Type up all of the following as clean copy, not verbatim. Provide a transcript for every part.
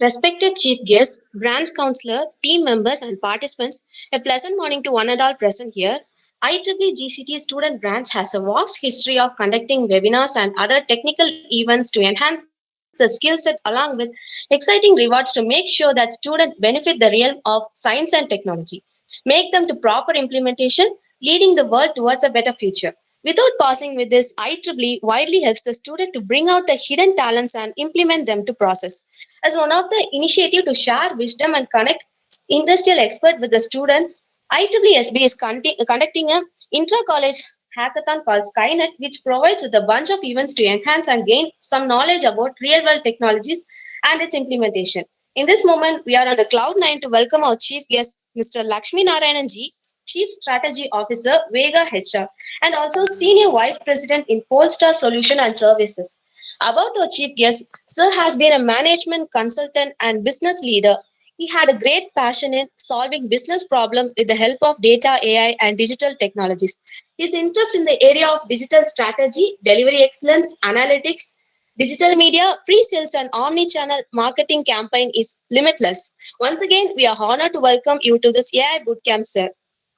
Respected chief guests, branch counselor, team members, and participants, a pleasant morning to one and all present here. IEEE GCT Student Branch has a vast history of conducting webinars and other technical events to enhance the skill set along with exciting rewards to make sure that students benefit the realm of science and technology, make them to proper implementation, leading the world towards a better future. Without pausing with this, IEEE widely helps the student to bring out the hidden talents and implement them to process. As one of the initiative to share wisdom and connect industrial expert with the students, IEEE is conducting a intra-college hackathon called SKYNET, which provides with a bunch of events to enhance and gain some knowledge about real-world technologies and its implementation. In this moment, we are on the cloud nine to welcome our chief guest, Mr. Laxminarayanan G, Chief Strategy Officer, Vega HR, and also Senior Vice President in Polestar Solution and Services. About our chief guest, Sir has been a management consultant and business leader. He had a great passion in solving business problems with the help of data, AI, and digital technologies. His interest in the area of digital strategy, delivery excellence, analytics, digital media, pre-sales, and omni-channel marketing campaign is limitless. Once again, we are honored to welcome you to this AI Bootcamp, sir.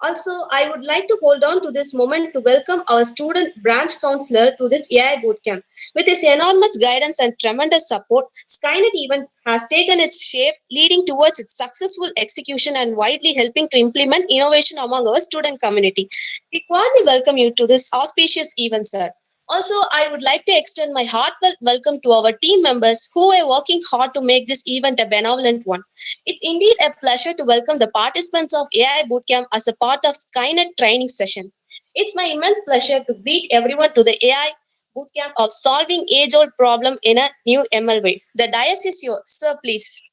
Also, I would like to hold on to this moment to welcome our student branch counselor to this AI Bootcamp. With his enormous guidance and tremendous support, Skynet event has taken its shape, leading towards its successful execution and widely helping to implement innovation among our student community. We warmly welcome you to this auspicious event, sir. Also, I would like to extend my heartfelt welcome to our team members who are working hard to make this event a benevolent one. It's indeed a pleasure to welcome the participants of AI Bootcamp as a part of Skynet training session. It's my immense pleasure to greet everyone to the AI Bootcamp of solving age-old problem in a new ML way. The dais is yours, sir, please.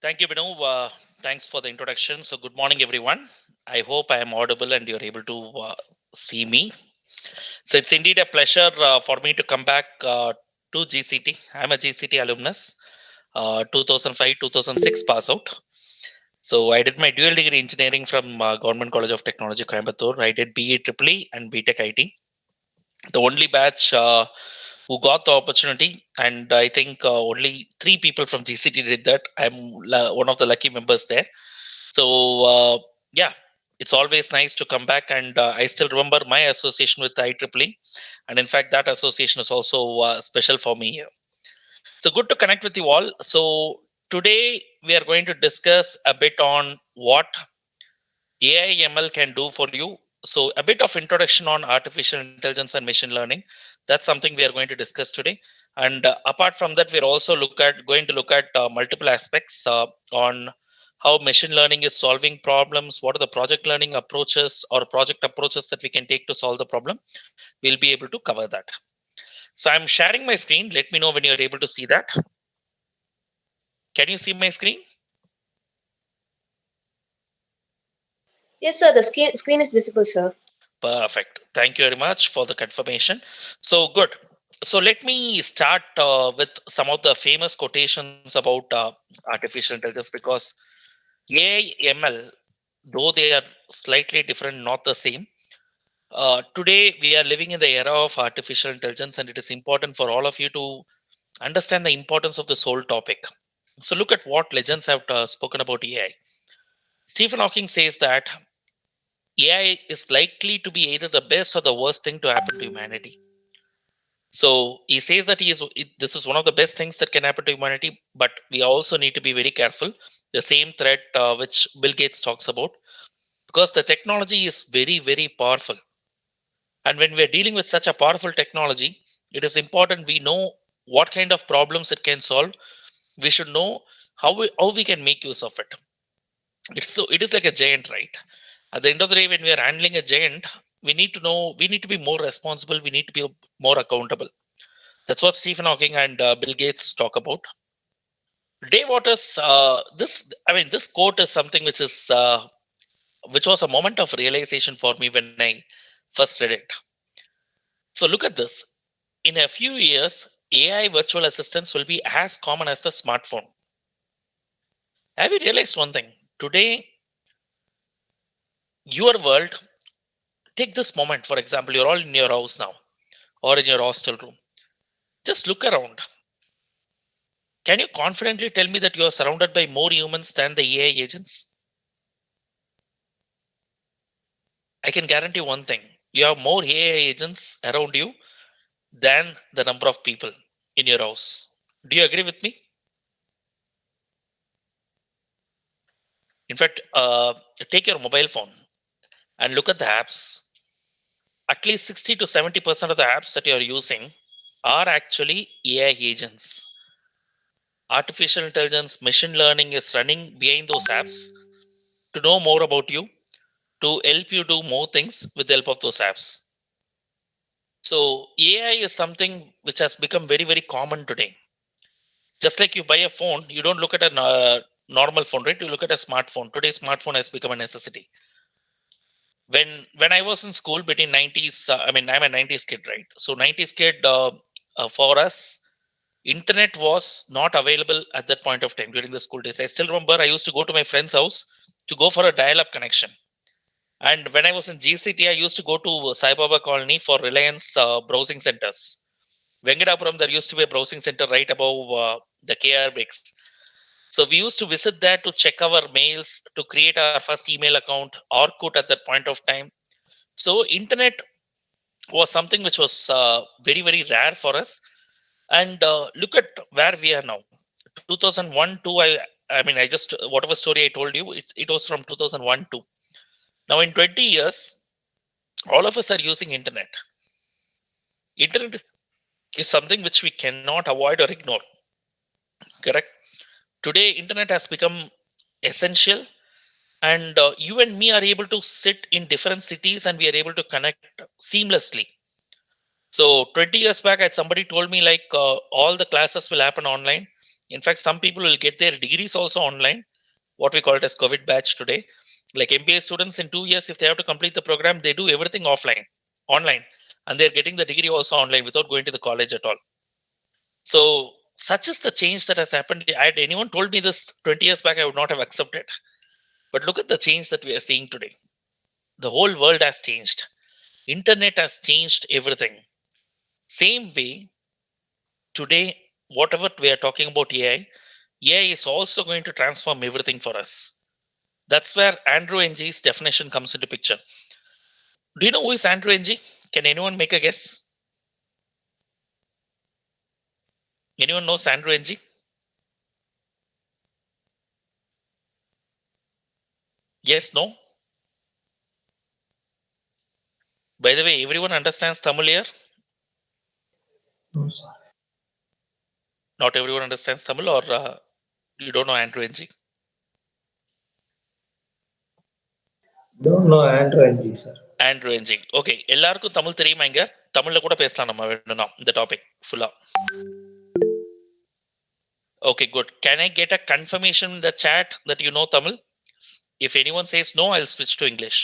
Thank you, Binu. Thanks for the introduction. So, good morning, everyone. I hope I am audible and you're able to see me. So, it's indeed a pleasure for me to come back to GCT. I'm a GCT alumnus, 2005 2006 pass out. So, I did my dual degree engineering from Government College of Technology, Coimbatore. I did BE Triple and BTech IT. The only batch who got the opportunity, and I think only 3 people from GCT did that. I'm one of the lucky members there. So yeah, it's always nice to come back, and I still remember my association with IEEE, and in fact that association is also special for me here. So good to connect with you all. So today we are going to discuss a bit on what AI ML can do for you. So a bit of introduction on artificial intelligence and machine learning. That's something we are going to discuss today. And apart from that, we're also going to look at multiple aspects on how machine learning is solving problems. What are the project learning approaches or project approaches that we can take to solve the problem? We'll be able to cover that. So I'm sharing my screen. Let me know when you're able to see that. Can you see my screen? Yes, sir, the screen is visible, sir. Perfect. Thank you very much for the confirmation. So good. So let me start with some of the famous quotations about artificial intelligence, because AI ML, though they are slightly different, not the same. Today we are living in the era of artificial intelligence, and it is important for all of you to understand the importance of this whole topic. So look at what legends have spoken about AI. Stephen Hawking says that AI is likely to be either the best or the worst thing to happen to humanity. So he says that this is one of the best things that can happen to humanity, but we also need to be very careful. The same threat which Bill Gates talks about, because the technology is very, very powerful. And when we're dealing with such a powerful technology, it is important we know what kind of problems it can solve. We should know how we can make use of it. It is like a giant, right? At the end of the day, when we are handling a giant, we need to be more responsible. We need to be more accountable. That's what Stephen Hawking and Bill Gates talk about. Dave Waters, this quote is something which was a moment of realization for me when I first read it. So look at this. In a few years, AI virtual assistants will be as common as the smartphone. Have you realized one thing? Today, your world, take this moment, for example, you're all in your house now or in your hostel room. Just look around. Can you confidently tell me that you are surrounded by more humans than the AI agents? I can guarantee one thing. You have more AI agents around you than the number of people in your house. Do you agree with me? In fact, take your mobile phone and look at the apps. At least 60 to 70% of the apps that you are using are actually AI agents. Artificial intelligence, machine learning is running behind those apps to know more about you, to help you do more things with the help of those apps. So, AI is something which has become very, very common today. Just like you buy a phone, you don't look at a normal phone, right? You look at a smartphone. Today, smartphone has become a necessity. When I was in school between 90s, I mean, I'm a 90s kid, right? So 90s kid, for us, internet was not available at that point of time during the school days. I still remember I used to go to my friend's house to go for a dial-up connection. And when I was in GCT, I used to go to Sai Baba Colony for Reliance browsing centers. Venkatapuram, there used to be a browsing center right above the KR Bricks. So we used to visit there to check our mails, to create our first email account, Orkut at that point of time. So internet was something which was very, very rare for us. And look at where we are now. 2001 2, I mean, I just, whatever story I told you, it was from 2001 2. Now in 20 years, all of us are using internet. Internet is something which we cannot avoid or ignore. Correct? Today, internet has become essential, and you and me are able to sit in different cities and we are able to connect seamlessly. So 20 years back, I had somebody told me like all the classes will happen online. In fact, some people will get their degrees also online, what we call it as COVID batch today. Like MBA students in 2 years, if they have to complete the program, they do everything online, and they're getting the degree also online without going to the college at all. So such is the change that has happened. Had anyone told me this 20 years back, I would not have accepted. But look at the change that we are seeing today. The whole world has changed. Internet has changed everything. Same way, today, whatever we are talking about AI is also going to transform everything for us. That's where Andrew Ng's definition comes into picture. Do you know who is Andrew Ng? Can anyone make a guess? Anyone knows Andrew Ng? Yes, no? By the way, everyone understands Tamil here? No, sir. Not everyone understands Tamil, or you don't know Andrew Ng? Don't know Android, sir. Andrew Ng. Okay, எல்லாருக்கும் தமிழ் தெரியுமா? இங்க தமிழ்ல கூட பேசலாம் நம்ம வேணும்னா இந்த topic ஃபுல்லா. Okay, good. Can I get a confirmation in the chat that you know Tamil? If anyone says no, I'll switch to English.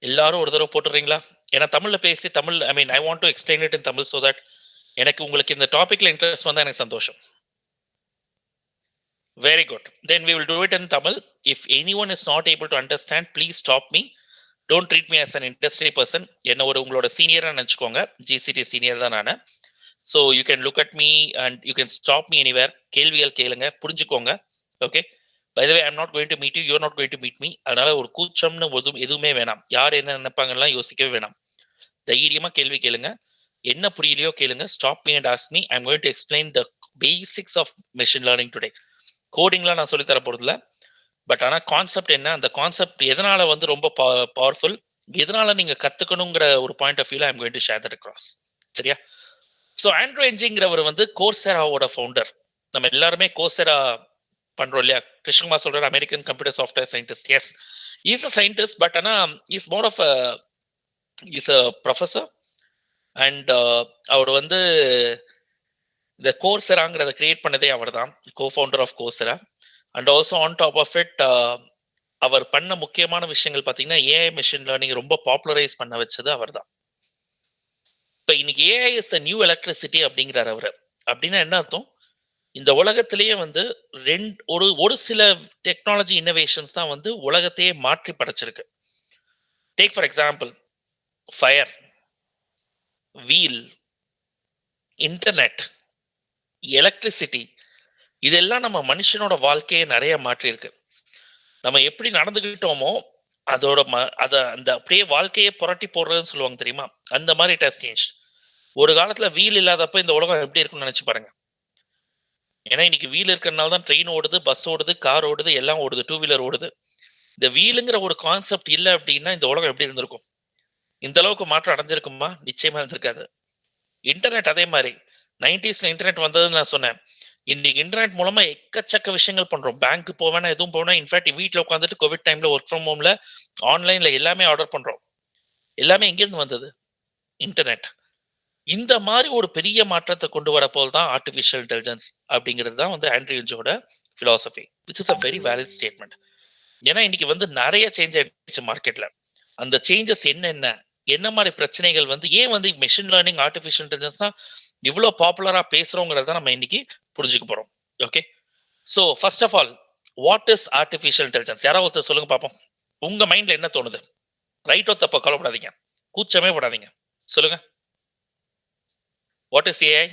எல்லாரும் ஒரு தடவை போட்டுறீங்களா? ஏன்னா தமிழ்ல பேசி Tamil, I mean, I want to explain it in Tamil so that எனக்கு உங்களுக்கு இந்த டாபிக்ல இன்ட்ரெஸ்ட் வந்தா எனக்கு சந்தோஷம். Very good. Then we will do it in Tamil. If anyone is not able to understand, please stop me. Don't treat me as an industry person. என்ன ஒரு உங்களோட சீனியரா நினைச்சுக்கோங்க. GCT சீனியர் தான் நானு. So you can look at me and you can stop me anywhere. கேள்விகள் கேளுங்க, புரிஞ்சுக்கோங்க. Okay. By the way, I'm not going to meet you. You're not going to meet me. அதனால ஒரு கூச்சம்னு எதுவுமே வேணாம். யார் என்ன நினைப்பாங்கலாம் யோசிக்கவே வேணாம். தைரியமா கேள்வி கேளுங்க. என்ன புரியலையோ கேளுங்க. Stop me and ask me. I'm going to explain the basics of machine learning today. கோடிங்லாம் நான் சொல்லி தர போறதில்ல. பட் ஆனால் கான்செப்ட் என்ன, அந்த கான்செப்ட் எதனால வந்து ரொம்ப பவர்ஃபுல், எதனால நீங்க கத்துக்கணுங்கிற ஒரு பாயிண்ட் ஆஃப் வியூல I'm going to share that across. சரியா? ஸோ ஆண்ட்ரூ என்ஜிங்கிறவர் வந்து கோர்செராவோட ஃபவுண்டர். நம்ம எல்லாருமே கோர்செரா பண்றோம் இல்லையா? கிருஷ்ணகுமார் சொல்றாரு American computer software scientist. Yes, is a scientist, but ஆனா is more of is a professor. And அவர் வந்து இந்த கோர்செராங்கிறத கிரியேட் பண்ணதே அவர் தான், co founder of Coursera. And also on top of it, அவர் பண்ண முக்கியமான விஷயங்கள் பார்த்தீங்கன்னா ஏஐ மிஷின் லேர்னிங் ரொம்ப பாப்புலரைஸ் பண்ண வச்சது அவர் தான். இப்போ இன்னைக்கு AI is the new electricity அப்படிங்கிறார் அவர். அப்படின்னா என்ன அர்த்தம்? இந்த உலகத்திலேயே வந்து ஒரு சில டெக்னாலஜி இன்னோவேஷன்ஸ் தான் வந்து உலகத்தையே மாற்றி படைச்சிருக்கு. Take for example fire, wheel, internet, electricity, இதெல்லாம் நம்ம மனுஷனோட வாழ்க்கையை நிறைய மாற்றிருக்கு. நம்ம எப்படி நடந்துகிட்டோமோ அதோட அந்த அப்படியே வாழ்க்கையை புரட்டி போடுறதுன்னு சொல்லுவாங்க தெரியுமா, அந்த மாதிரி இட் ஹஸ் சேஞ்ச். ஒரு காலத்துல வீல் இல்லாதப்ப இந்த உலகம் எப்படி இருக்கும்னு நினைச்சு பாருங்க. ஏன்னா இன்னைக்கு வீல் இருக்கிறதுனால தான் ட்ரெயின் ஓடுது, பஸ் ஓடுது, கார் ஓடுது, எல்லாம் ஓடுது, டூ வீலர் ஓடுது. இந்த வீலுங்கிற ஒரு கான்செப்ட் இல்லை அப்படின்னா இந்த உலகம் எப்படி இருந்திருக்கும்? இந்த அளவுக்கு மாற்றம் அடைஞ்சிருக்குமா? நிச்சயமா இருந்திருக்காது. இன்டர்நெட் அதே மாதிரி 90s இன்டர்நெட் வந்ததுன்னு நான் சொன்னேன். இன்னைக்கு இன்டர்நெட் மூலமா எக்கச்சக்க விஷயங்கள் பண்றோம். பேங்க் போவேனா, எதுவும் போவேனா, இன்ஃபேக்ட் வீட்டில் உட்காந்துட்டு கோவிட் டைம்ல ஒர்க் ஃப்ரம் ஹோம்ல ஆன்லைன்ல எல்லாமே ஆர்டர் பண்றோம். எல்லாமே எங்கிருந்து வந்தது? இன்டர்நெட். இந்த மாதிரி ஒரு பெரிய மாற்றத்தை கொண்டு வரப்போல் தான் ஆர்டிஃபிஷியல் இன்டெலிஜென்ஸ் அப்படிங்கிறது தான் வந்து ஆண்ட்ரியூஜோட பிலாசபி, which is a very valid statement. ஏன்னா இன்னைக்கு வந்து நிறைய சேஞ்ச் ஆயிடுச்சு மார்க்கெட்ல. அந்த சேஞ்சஸ் என்ன மாதிரி பிரச்சனைகள் வந்து ஏன் வந்து மெஷின் லேர்னிங், ஆர்டிஃபிஷியல் இன்டெலிஜென்ஸ் தான் இவ்வளோ பாப்புலரா பேசுறோங்கிறத நம்ம இன்னைக்கு புரிஞ்சுக்க போறோம். Okay, so first of all, what is artificial intelligence? யாராவது ஒருத்தர் சொல்லுங்க பார்ப்போம். உங்க மைண்ட்ல என்ன தோணுது? ரைட்டோ தப்போ கவலைப்படாதீங்க, கூச்சமே படாதீங்க, சொல்லுங்க. What is AI?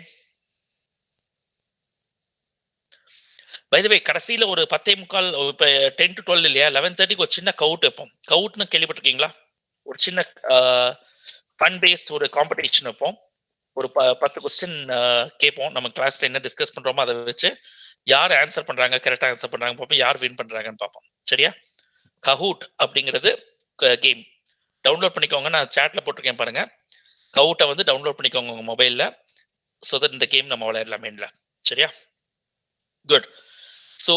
By the way, கடைசியில ஒரு 10:45, இப்போ 10 to 12 இல்லையா, 11:30க்கு ஒரு சின்ன கவுட் வைப்போம். கவுட்னு கேள்விப்பட்டிருக்கீங்களா? ஒரு சின்ன ஃபன் பேஸ்ட் ஒரு காம்படிஷன் வைப்போம். ஒரு 10 கொஸ்டின் கேட்போம். நம்ம கிளாஸ்ல என்ன டிஸ்கஸ் பண்றோமோ அதை வச்சு யார் ஆன்சர் பண்றாங்க, கரெக்டா ஆன்சர் பண்றாங்க பார்ப்போம், யார் வின் பண்றாங்கன்னு பார்ப்போம். சரியா? கஹூட் அப்படிங்கிறது கேம். டவுன்லோட் பண்ணிக்கோங்க, நான் சாட்ல போட்டிருக்கேன் பாருங்க. கவுட்டை வந்து டவுன்லோட் பண்ணிக்கோங்க உங்க மொபைல்ல. ஸோ தட் இந்த கேம் நம்ம விளையாடலாம் மெயின்ல. சரியா? குட். ஸோ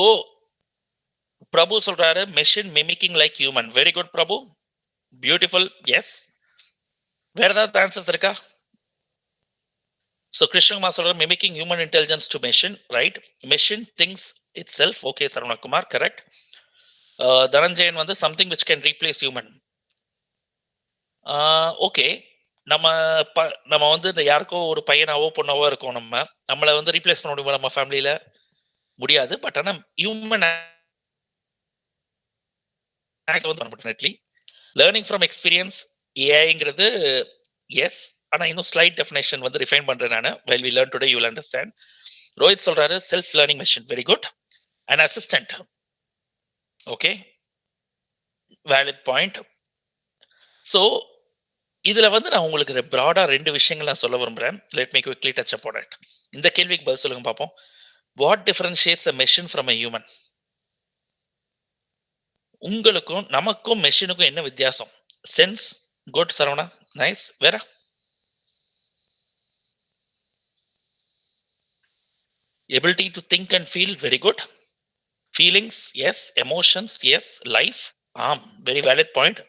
பிரபு சொல்றாரு machine mimicking like human. Very good Prabhu, beautiful. Yes. வேற ஏதாவது ஆன்சர்ஸ் இருக்கா? ஸோ கிருஷ்ணகுமார் சொல்றாரு mimicking human intelligence to machine, right? Machine thinks itself. Okay Saravanakumar, correct. Dhananjayan வந்து something which can replace human. Okay, நம்ம நம்ம வந்து இந்த யாருக்கோ ஒரு பையனாவோ பொண்ணாவோ இருக்கோம், நம்மளை வந்து ரீப்ளேஸ் பண்ண முடியுமா நம்ம ஃபேமிலியில? முடியாது. பட் ஆனால் ஹியூமன் லேர்னிங் ஃப்ரம் எக்ஸ்பீரியன்ஸ் ஏஐங்கிறது எஸ். ஆனா இன்னும் ஸ்லைட் டெஃபினேஷன் வந்து ரிஃபைன் பண்றேன் நான். Well we learn today you will understand. Rohit சொல்றாரு self learning machine. Very good. And assistant. Okay, valid point. So இதுல வந்து நான் உங்களுக்கு ப்ராடா 2 விஷயங்கள் நான் சொல்ல விரும்புறேன். Let me quickly touch up on it. இந்த கேள்விக்கு பதில் சொல்லுங்க பார்ப்போம். What differentiates a machine from a human? உங்களுக்கும் நமக்கும் மெஷினுக்கும் என்ன வித்தியாசம்? சென்ஸ். Good Saravana, nice. வேற? Ability to think and feel. Very good. Feelings, yes. Emotions, yes. Life, ஆம், வெரி வேலிட் பாயிண்ட்.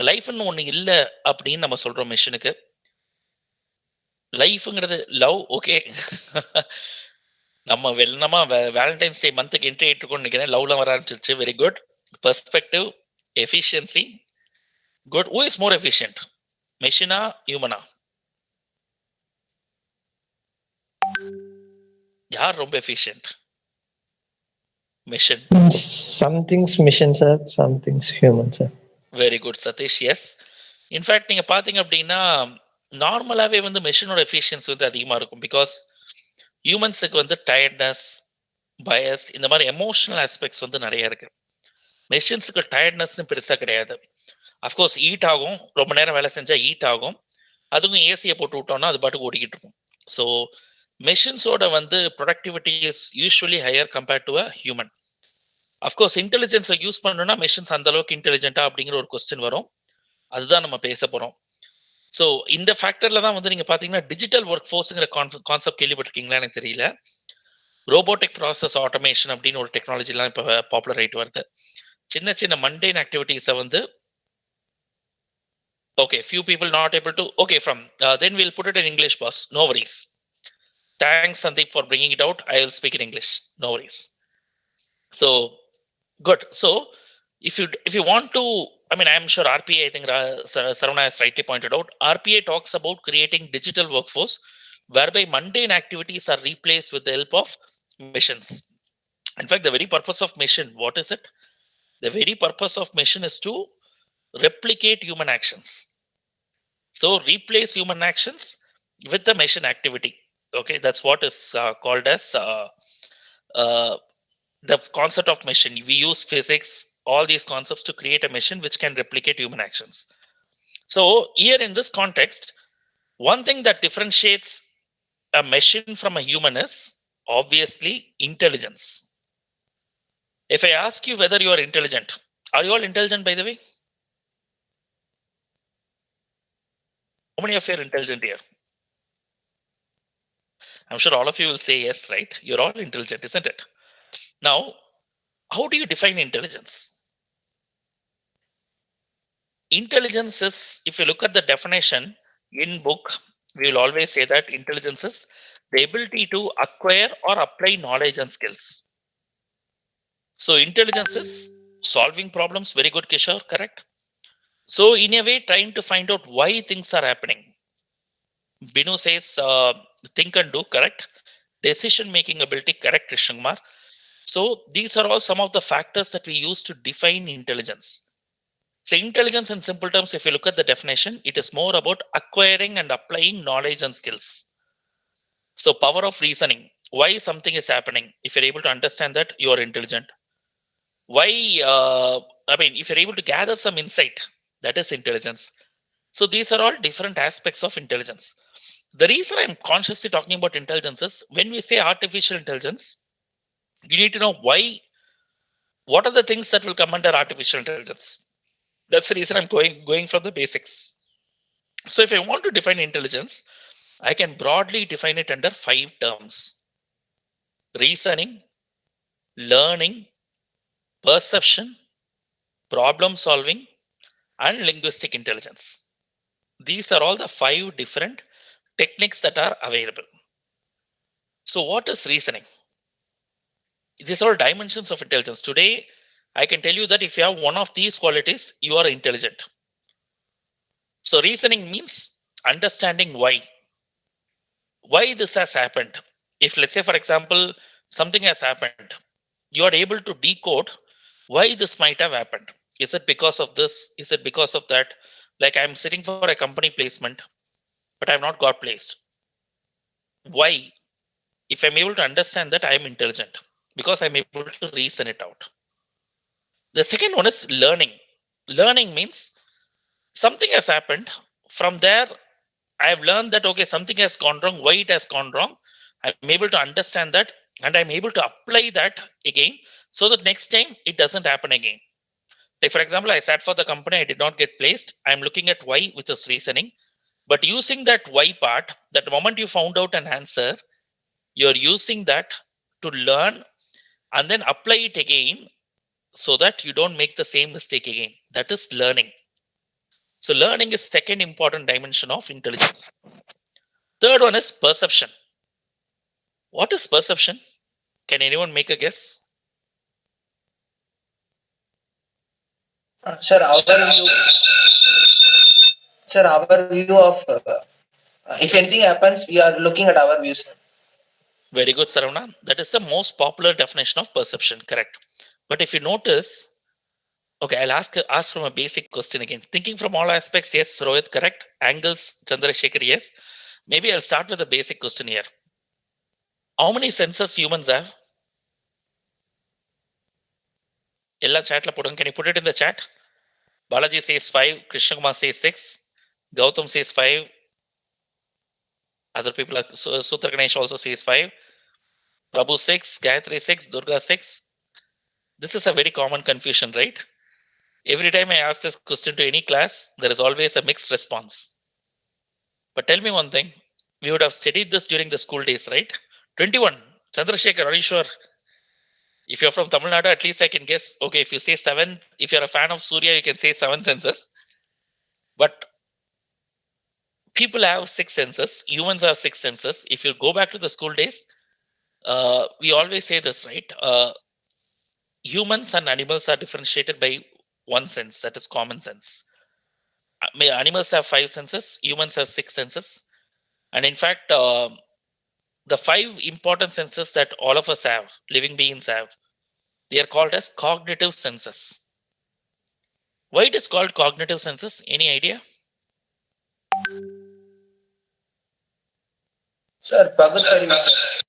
லைஃப்னு ஒண்ணு இல்லை அப்படின்னு நம்ம சொல்றோம் மெஷினுக்கு. லைஃப்ங்கிறது லவ். ஓகே, நம்ம வெள்ளமா வேலண்டைன்ஸ் டே மந்த்துக்கு என்ட்ரி ஆயிட்டு இருக்கோம்னு நினைக்கிறேன். லவ்லாம் வர ஆரம்பிச்சிருச்சு. Very good. Perspective, efficiency. Good. Who is more efficient, மெஷினா ஹியூமனா? யார் ரொம்ப efficient? Machine. Some things machine, sir. Some things human, sir. Very good Satish. Yes. In fact நீங்க பாத்தீங்க அப்படின்னா நார்மலாவே வந்து மெஷினோட எஃபிஷியன்சி வந்து அதிகமா இருக்கும். பிகாஸ் ஹியூமன்ஸுக்கு வந்து டயர்ட்னஸ், பயஸ், இந்த மாதிரி எமோஷனல் ஆஸ்பெக்ட்ஸ் வந்து நிறைய இருக்கு. மெஷின்ஸுக்கு டயர்ட்னஸ்னு பெருசா கிடையாது. அஃப்கோர்ஸ் ஈட் ஆகும், ரொம்ப நேரம் வேலை செஞ்சா ஈட் ஆகும். அதுக்கும் ஏசியை போட்டு விட்டோம்னா அது பாட்டுக்கு ஓடிக்கிட்டு இருக்கும். ஸோ மெஷின்ஸோட வந்து productivity is usually higher compared to a human. Of course இன்டெலிஜென்ஸை யூஸ் பண்ணணும்னா மெஷின்ஸ் அந்த அளவுக்கு இன்டெலிஜென்ட்டா அப்படிங்கிற ஒரு கொஸ்டின் வரும். அதுதான் நம்ம பேச போறோம். ஸோ இந்த ஃபேக்டர்ல தான் வந்து நீங்க பாத்தீங்கன்னா டிஜிட்டல் ஒர்க் ஃபோர்ஸுங்கிற கான்செப்ட் கேள்விப்பட்டிருக்கீங்களா எனக்கு தெரியல. ரோபோட்டிக் ப்ராசஸ் ஆட்டோமேஷன் அப்படின்னு ஒரு டெக்னாலஜிலாம் இப்போ பாப்புலர் ஆயிட்டு வருது. சின்ன சின்ன மண்டேன் ஆக்டிவிட்டிஸை வந்து okay, few people not able to, okay, from then we'll put it in English, boss, no worries. Thanks Sandeep for bringing it out. I will speak in English, no worries. So good. So if you want to, I mean, I'm sure RPA, I think Saravana has rightly pointed out, RPA talks about creating digital workforce whereby mundane activities are replaced with the help of machines. In fact, the very purpose of machine, what is it? The very purpose of machine is to replicate human actions. So replace human actions with the machine activity. Okay, that's what is called as the concept of machine. We use physics, all these concepts to create a machine which can replicate human actions. So here in this context, one thing that differentiates a machine from a human is obviously intelligence. If I ask you whether you are intelligent, are you all intelligent, by the way? How many of you are intelligent here? I'm sure all of you will say yes, right? You're all intelligent, isn't it? Now, how do you define intelligence? Intelligence is, if you look at the definition in book, we will always say that intelligence is the ability to acquire or apply knowledge and skills. So intelligence is solving problems. Very good, Kishore, correct? So in a way, trying to find out why things are happening. Binu says think and do, correct? Decision making ability, correct, Krishnamar. So these are all some of the factors that we use to define intelligence. So intelligence in simple terms, if you look at the definition, it is more about acquiring and applying knowledge and skills. So power of reasoning, why something is happening. If you're able to understand that, you are intelligent. Why, if you're able to gather some insight, that is intelligence. So these are all different aspects of intelligence. The reason I'm consciously talking about intelligence is when we say artificial intelligence, you need to know why, what are the things that will come under artificial intelligence. That's the reason I'm going from the basics. So if I want to define intelligence, I can broadly define it under 5 terms: reasoning, learning, perception, problem solving, and linguistic intelligence. These are all the 5 different techniques that are available. So what is reasoning? These are all dimensions of intelligence. Today, I can tell you that if you have one of these qualities, you are intelligent. So reasoning means understanding why this has happened. If, let's say, for example, something has happened, you are able to decode why this might have happened. Is it because of this? Is it because of that? Like I'm sitting for a company placement, but I've not got placed. Why? If I'm able to understand that, I am intelligent because I'm able to reason it out. The second one is learning. Learning means something has happened. From there, I have learned that, okay, something has gone wrong, why it has gone wrong. I'm able to understand that and I'm able to apply that again so that next time it doesn't happen again. Like, for example, I sat for the company, I did not get placed. I'm looking at why, which is reasoning. But using that why part, that the moment you found out an answer, you're using that to learn and then apply it again so that you don't make the same mistake again. That is learning. So learning is second important dimension of intelligence. Third one is perception. What is perception? Can anyone make a guess? Sir, our view of if anything happens, we are looking at our views. Very good, Saravana. That is the most popular definition of perception, correct. But if you notice, okay, I'll ask from a basic question again. Thinking from all aspects, yes, Rohit, correct. Angles, Chandrasekhar, yes. Maybe I'll start with a basic question here. How many senses humans have? Ella chat la podung. Can you put it in the chat? Balaji says 5, Krishna Kumar says 6, Gautam says 5. Other people are Sutra Ganesh also says 5. Prabhu 6, Gayatri 6, Durga 6. This is a very common confusion, right? Every time I ask this question to any class, there is always a mixed response. But tell me one thing, we would have studied this during the school days, right? 21. Chandrasekhar, are you sure? If you're from Tamil Nadu, at least I can guess. Okay, if you say 7, if you're a fan of Surya, you can say 7 senses. But people have 6 senses. Humans have 6 senses. If you go back to the school days, we always say this, right? Humans and animals are differentiated by one sense, that is common sense. Animals have 5 senses, humans have 6 senses. And in fact, the 5 important senses that all of us have, living beings have, they are called as cognitive senses. Why it is called cognitive senses? Any idea? Sir, Pagutarivu, sir.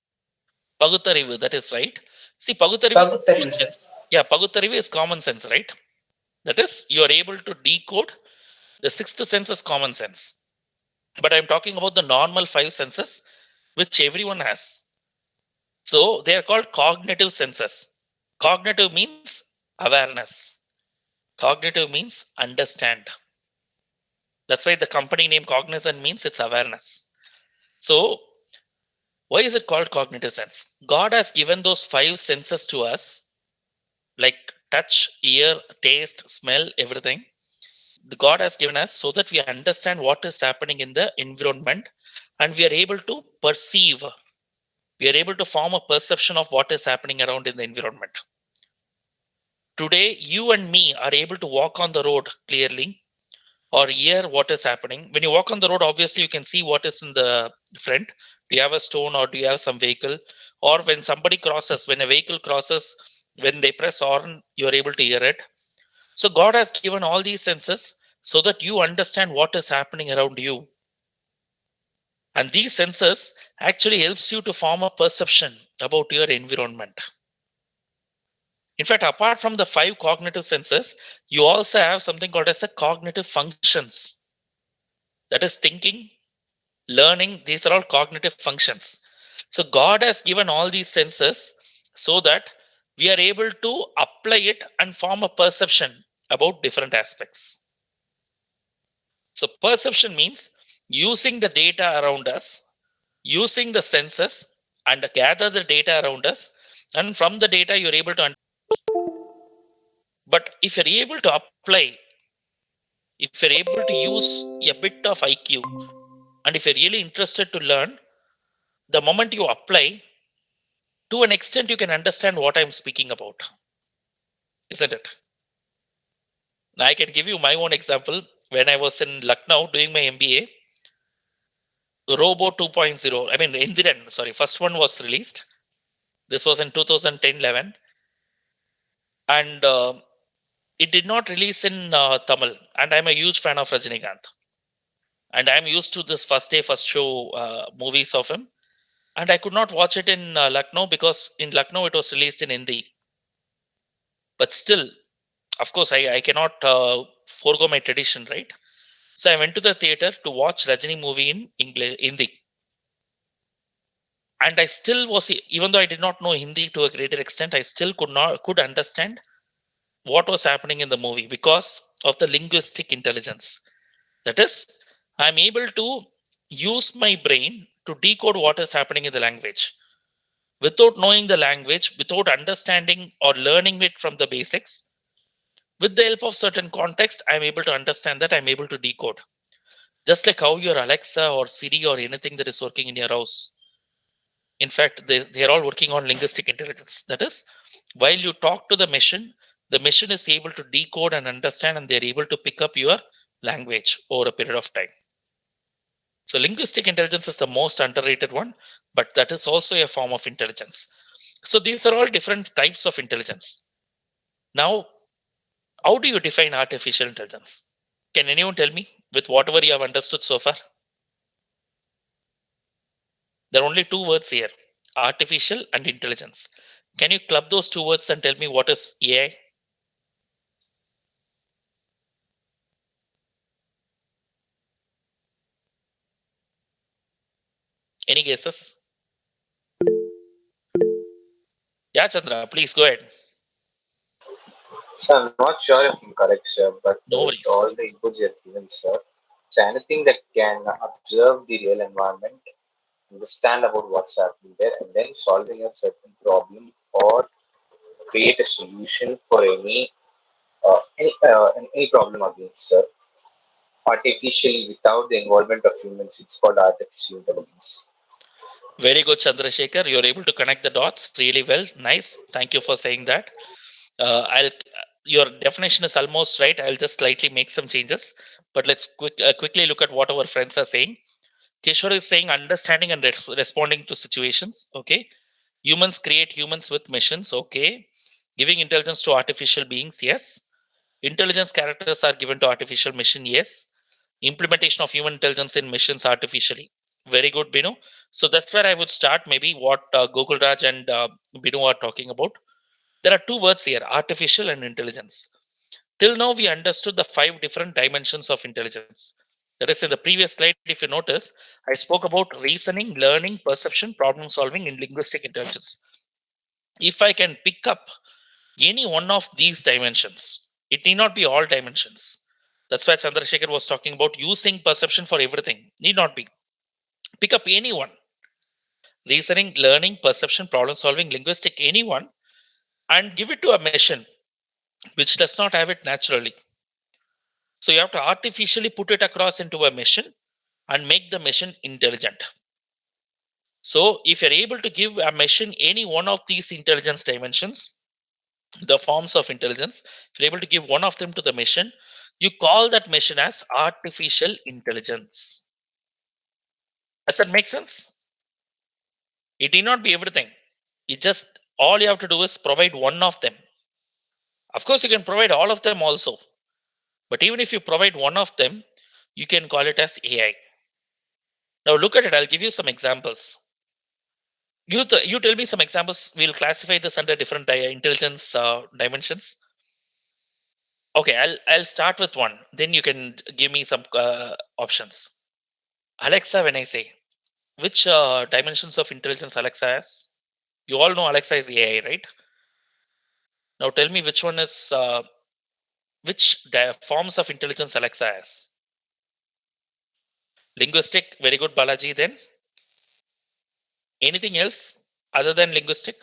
Pagutarivu, that is right. See, Pagutarivu, Pagutarivu, sir. yeah, Pagutarivu is common sense, right? That is, you are able to decode the sixth sense is common sense. But I'm talking about the normal five senses, which everyone has. So they are called cognitive senses. Cognitive means awareness. Cognitive means understand. That's why the company name Cognizant means it's awareness. So why is it called cognitive sense? God has given those five senses to us, like touch, ear, taste, smell, everything. The God has given us so that we understand what is happening in the environment and we are able to perceive. We are able to form a perception of what is happening around in the environment. Today, you and me are able to walk on the road clearly or hear what is happening. When you walk on the road, obviously you can see what is in the front. Do you have a stone or do you have some vehicle? Or when somebody crosses, when a vehicle crosses, when they press horn, you are able to hear it. So God has given all these senses so that you understand what is happening around you. And these senses actually helps you to form a perception about your environment. In fact, apart from the five cognitive senses, you also have something called as a cognitive functions. That is thinking, learning. These are all cognitive functions. So God has given all these senses so that we are able to apply it and form a perception about different aspects. So perception means using the data around us, using the senses and gather the data around us, and from the data you're able to. But if you're able to apply, if you're able to use a bit of IQ, and if you're really interested to learn, the moment you apply, to an extent you can understand what I'm speaking about, isn't it? Now I can give you my own example. When I was in Lucknow doing my MBA, Robo 2.0, I mean Indiran, sorry, first one was released. This was in 2010-11, and it did not release in Tamil. And I'm a huge fan of Rajinikanth, and I'm used to this first day, first show movies of him. And I could not watch it in Lucknow because in Lucknow it was released in Hindi. But still, of course, I cannot forego my tradition, right? So I went to the theater to watch Rajini movie in English, Hindi. And I still was, even though I did not know Hindi to a greater extent, I still could understand what was happening in the movie because of the linguistic intelligence. That is, I'm able to use my brain to decode what is happening in the language. Without knowing the language, without understanding or learning it from the basics, with the help of certain context, I'm able to understand that, I'm able to decode. Just like how your Alexa or Siri or anything that is working in your house. In fact, they are all working on linguistic intelligence. That is, while you talk to the machine is able to decode and understand, and they're able to pick up your language over a period of time. So linguistic intelligence is the most underrated one, but that is also a form of intelligence. So these are all different types of intelligence. Now, how do you define artificial intelligence? Can anyone tell me with whatever you have understood so far? There are only two words here, artificial and intelligence. Can you club those two words and tell me what is AI? Any guesses? Yeah, Chandra, please go ahead. So I'm not sure if I'm correct, sir, but No with worries. all the inputs you have given, sir, so anything that can observe the real environment, understand about what's happening there, and then solving a certain problem or create a solution for any problem against, sir, artificially without the involvement of humans. It's called artificial intelligence. Very good, Chandrasekhar. You're able to connect the dots really well. Nice. Thank you for saying that. I'll your definition is almost right. I'll just slightly make some changes, but let's quickly look at what our friends are saying. Kishore is saying understanding and responding to situations. Okay. Humans create humans with machines. Okay. Giving intelligence to artificial beings. Yes. Intelligence characters are given to artificial machine. Yes. Implementation of human intelligence in machines artificially. Very good, Binu. So that's where I would start. Maybe what Gokul Raj and Binu are talking about. There are two words here: artificial and intelligence. Till now, we understood the 5 different dimensions of intelligence. That is, in the previous slide, if you notice, I spoke about reasoning, learning, perception, problem solving, and linguistic intelligence. If I can pick up any one of these dimensions, it need not be all dimensions. That's why Chandrasekhar was talking about using perception for everything. Need not be. Pick up any one: reasoning, learning, perception, problem solving, linguistic, anyone, and give it to a machine which does not have it naturally. So you have to artificially put it across into a machine and make the machine intelligent. So if you're able to give a machine any one of these intelligence dimensions, the forms of intelligence, if you're able to give one of them to the machine, you call that machine as artificial intelligence. Does that make sense? It need not be everything. It just, all you have to do is provide one of them. Of course, you can provide all of them also. But even if you provide one of them, you can call it as AI. Now look at it. I'll give you some examples. You tell me some examples. We'll classify this under different intelligence dimensions. Okay, I'll start with one. Then you can give me some options. Alexa, when I say, which dimensions of intelligence Alexa has? You all know Alexa is AI, right? Now tell me which one is which forms of intelligence Alexa has. Linguistic, very good, Balaji. Then anything else other than linguistic?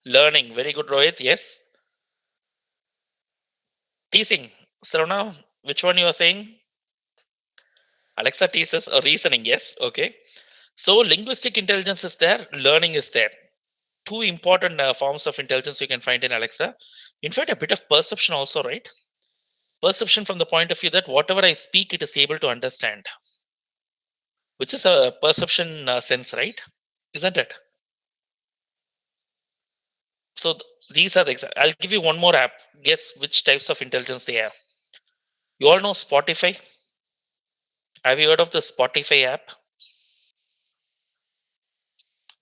Learning, very good, Rohit. Yes. Teasing, Sarona, which one you are saying? Alexa teases or reasoning? Yes. Okay. So linguistic intelligence is there, learning is there. Two important forms of intelligence you can find in Alexa. In fact, a bit of perception also, right? Perception from the point of view that whatever I speak, it is able to understand, which is a perception sense, right? Isn't it? So these are the examples. I'll give you one more app. Guess which types of intelligence they have. You all know Spotify. Have you heard of the Spotify app?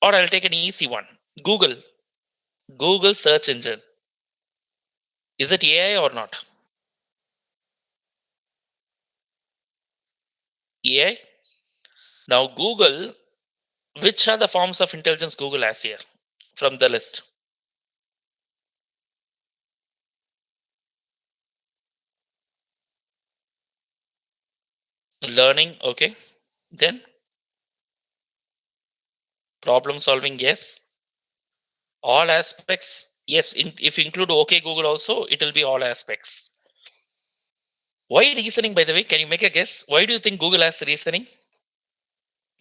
Or I'll take an easy one. Google. Google search engine. Is it AI or not? AI. Now Google, which are the forms of intelligence Google has here from the list? Learning, okay. Then problem solving, yes. All aspects, yes. If you include OK Google also, it will be all aspects. Why reasoning, by the way? Can you make a guess? Why do you think Google has reasoning?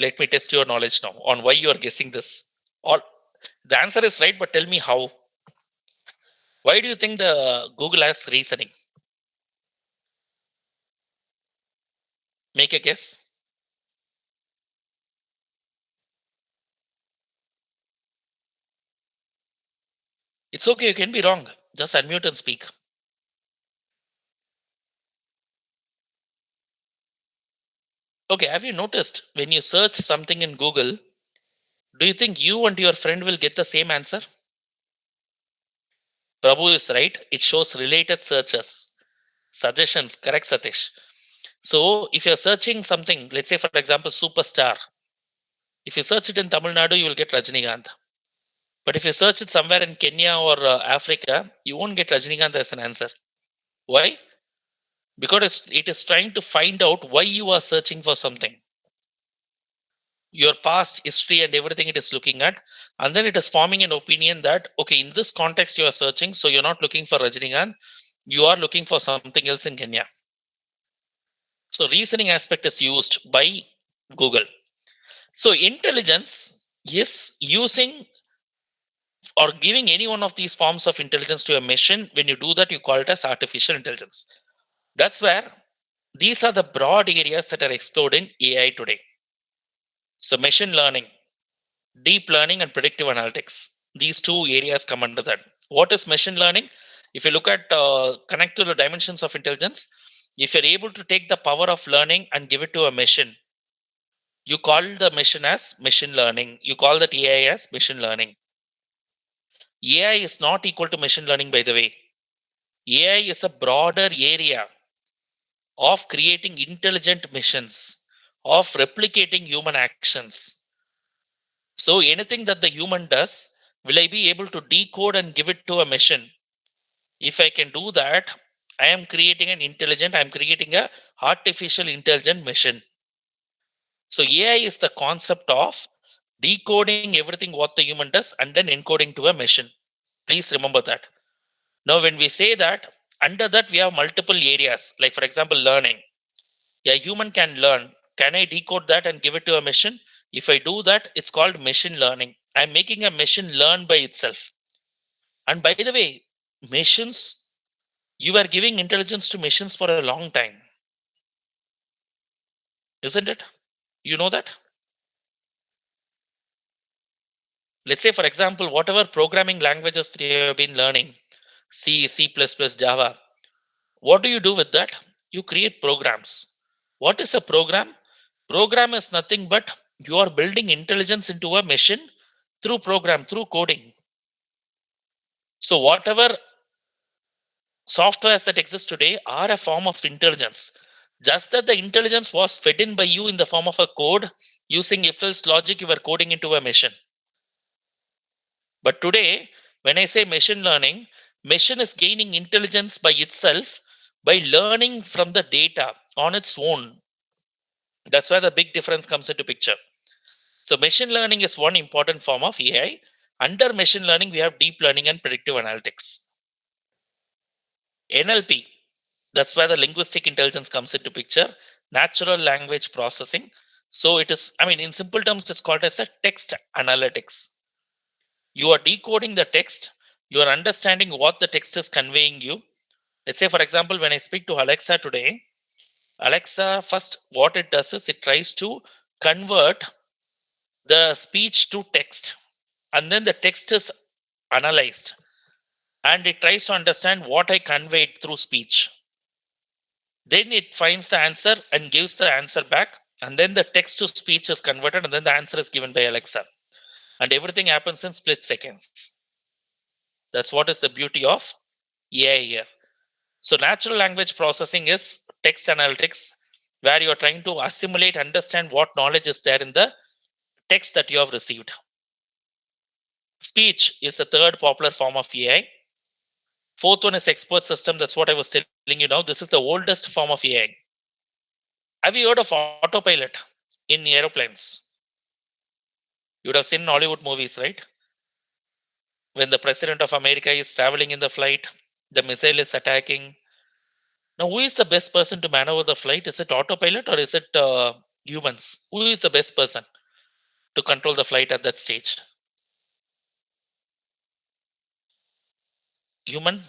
Let me test your knowledge now on why you are guessing this. Or the answer is right, but tell me how. Why do you think the Google has reasoning? Make a guess. It's okay, you can be wrong. Just unmute and speak. Okay, have you noticed when you search something in Google, do you think you and your friend will get the same answer? Prabhu is right. It shows related searches, suggestions. Correct, Satish. So if you're searching something, let's say, for example, superstar. If you search it in Tamil Nadu, you will get Rajinikanth. But if you search it somewhere in Kenya or Africa, you won't get Rajinikanth as an answer. Why? Because it is trying to find out why you are searching for something. Your past history and everything it is looking at, and then it is forming an opinion that, okay, in this context you are searching, so you're not looking for Rajinikanth, you are looking for something else in Kenya. So reasoning aspect is used by Google. So intelligence is using or giving any one of these forms of intelligence to a machine. When you do that, you call it as artificial intelligence. That's where these are the broad areas that are explored in AI today. So machine learning, deep learning, and predictive analytics. These two areas come under that. What is machine learning? If you look at connect to the dimensions of intelligence, If you're able to take the power of learning and give it to a machine, you call the machine as machine learning. You call that AI as machine learning. AI is not equal to machine learning, by the way. AI is a broader area of creating intelligent machines, of replicating human actions. So anything that the human does, will I be able to decode and give it to a machine? If I can do that, I am creating I'm creating a artificial intelligent machine. So AI is the concept of decoding everything what the human does and then encoding to a machine. Please remember that. Now, when we say that, under that we have multiple areas. Like for example, learning. A human can learn. Can I decode that and give it to a machine? If I do that, it's called machine learning. I'm making a machine learn by itself. And by the way, machines, you are giving intelligence to machines for a long time. Isn't it? You know that? Let's say, for example, whatever programming languages that you have been learning, C, C++, Java, what do you do with that? You create programs. What is a program? Program is nothing but you are building intelligence into a machine through program, through coding. So whatever softwares that exist today are a form of intelligence. Just that the intelligence was fed in by you in the form of a code using if-else logic, you were coding into a machine. But today, when I say machine learning, machine is gaining intelligence by itself by learning from the data on its own. That's why the big difference comes into picture. So machine learning is one important form of AI. Under machine learning, we have deep learning and predictive analytics. NLP, that's where the linguistic intelligence comes into picture. Natural language processing. So it is, in simple terms, it's called as a text analytics. You are decoding the text. You are understanding what the text is conveying you. Let's say, for example, when I speak to Alexa today, Alexa, first what it does is it tries to convert the speech to text, and then the text is analyzed and it tries to understand what I conveyed through speech. Then it finds the answer and gives the answer back, and then the text to speech is converted, and then the answer is given by Alexa. And everything happens in split seconds. That's what is the beauty of AI here. So natural language processing is text analytics, where you are trying to assimilate, understand what knowledge is there in the text that you have received. Speech is the third popular form of AI. Fourth one is expert system. That's what I was telling you now. This is the oldest form of AI. Have you heard of autopilot in aeroplanes? You would have seen Hollywood movies, right? When the president of America is traveling in the flight, the missile is attacking. Now, who is the best person to maneuver the flight? Is it autopilot or is it humans? Who is the best person to control the flight at that stage? Human.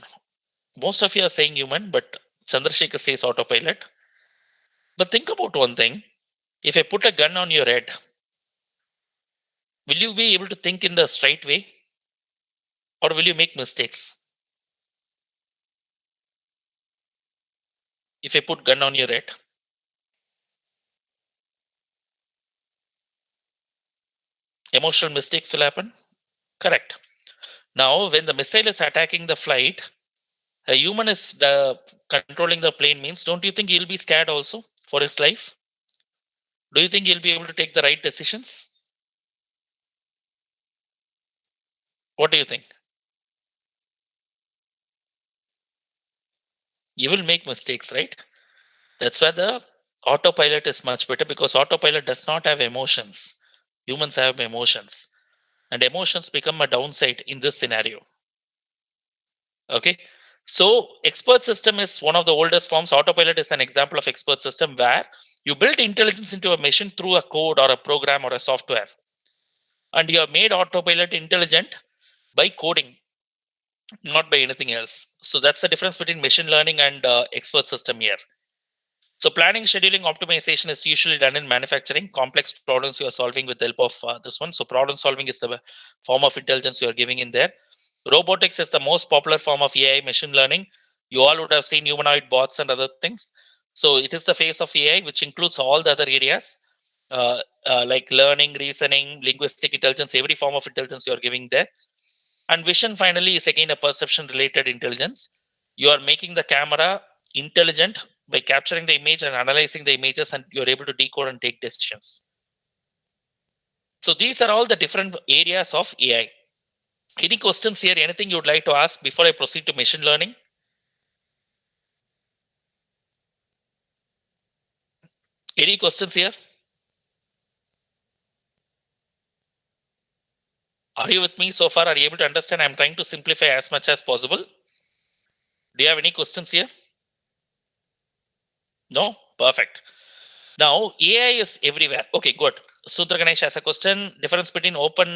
Most of you are saying human, but Chandrasekhar says autopilot. But think about one thing. If I put a gun on your head, will you be able to think in the straight way? Or will you make mistakes? If I put gun on your head, emotional mistakes will happen. Correct. Now, when the missile is attacking the flight, a human is controlling the plane means, don't you think he'll be scared also for his life? Do you think he'll be able to take the right decisions? What do you think? You will make mistakes, right? That's why the autopilot is much better, because autopilot does not have emotions. Humans have emotions, and emotions become a downside in this scenario. Okay. So expert system is one of the oldest forms. Autopilot is an example of expert system where you build intelligence into a machine through a code or a program or a software. And you have made autopilot intelligent by coding, not by anything else. So that's the difference between machine learning and expert system here. So planning, scheduling, optimization is usually done in manufacturing. Complex problems you are solving with the help of this one. So problem solving is the form of intelligence you are giving in there. Robotics is the most popular form of AI, machine learning. You all would have seen humanoid bots and other things. So it is the face of AI, which includes all the other areas like learning, reasoning, linguistic intelligence, every form of intelligence you are giving there. And vision finally is again a perception related intelligence. You are making the camera intelligent by capturing the image and analyzing the images, and you're able to decode and take decisions. So these are all the different areas of AI. Any questions here? Anything you would like to ask before I proceed to machine learning? Any questions here? Are you with me so far? Are you able to understand? I'm trying to simplify as much as possible. Do you have any questions here? No? Perfect. Now, AI is everywhere. Okay, good. Sudra Ganesh has a question. Difference between open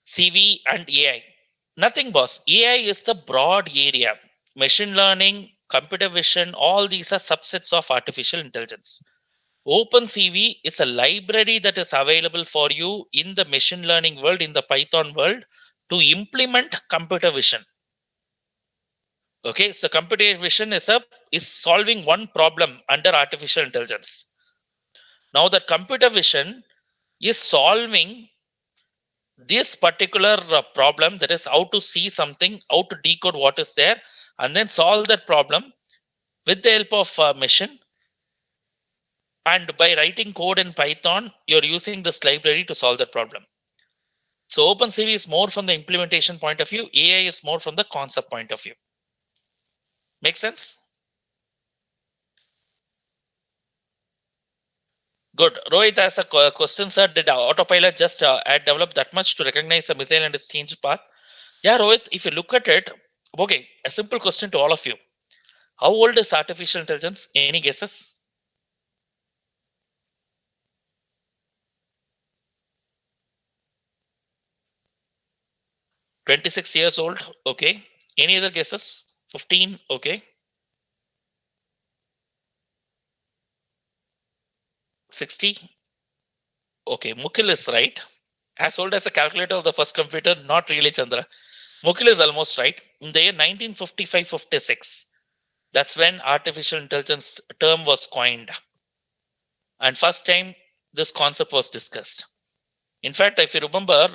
CV and AI. Nothing, boss. AI is the broad area. Machine learning, computer vision, all these are subsets of artificial intelligence. OpenCV is a library that is available for you in the machine learning world, in the Python world, to implement computer vision. Okay, so computer vision is solving one problem under artificial intelligence. Now that computer vision is solving this particular problem, that is how to see something, how to decode what is there, and then solve that problem with the help of machine. And by writing code in Python, you're using this library to solve that problem. So OpenCV is more from the implementation point of view. AI is more from the concept point of view. Make sense? Good. Rohit has a question, sir. Did Autopilot just develop that much to recognize a missile and its changed path? Yeah, Rohit, if you look at it, okay, a simple question to all of you. How old is artificial intelligence? Any guesses? 26 years old. Okay. Any other guesses? 15. Okay. 60. Okay. Mukul is right. As old as a calculator of the first computer? Not really, Chandra. Mukul is almost right. In the year 1955-56, that's when artificial intelligence term was coined. And first time this concept was discussed. In fact, if you remember,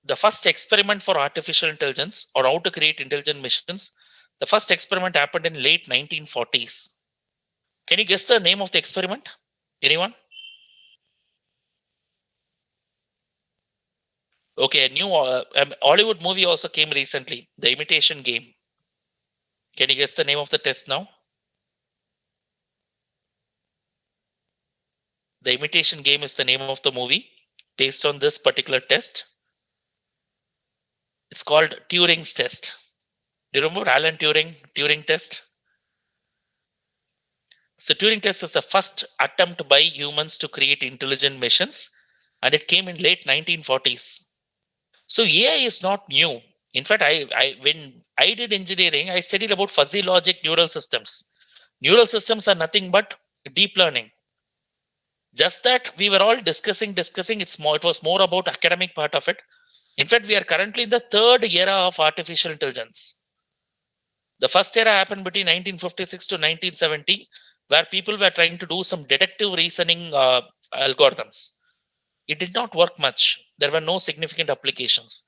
the first experiment for artificial intelligence or how to create intelligent machines, the first experiment happened in late 1940s. Can you guess the name of the experiment? Anyone? Okay, a new Hollywood movie also came recently, The Imitation Game. Can you guess the name of the test now? The Imitation Game is the name of the movie based on this particular test. It's called Turing's test. Do you remember Alan Turing test? So Turing test is the first attempt by humans to create intelligent machines, and it came in late 1940s. So AI is not new. In fact, when I did engineering, I studied about fuzzy logic neural systems. Neural systems are nothing but deep learning. Just that we were all discussing. It was more about academic part of it. In fact, we are currently in the third era of artificial intelligence. The first era happened between 1956 to 1970, where people were trying to do some deductive reasoning algorithms. It did not work much. There were no significant applications.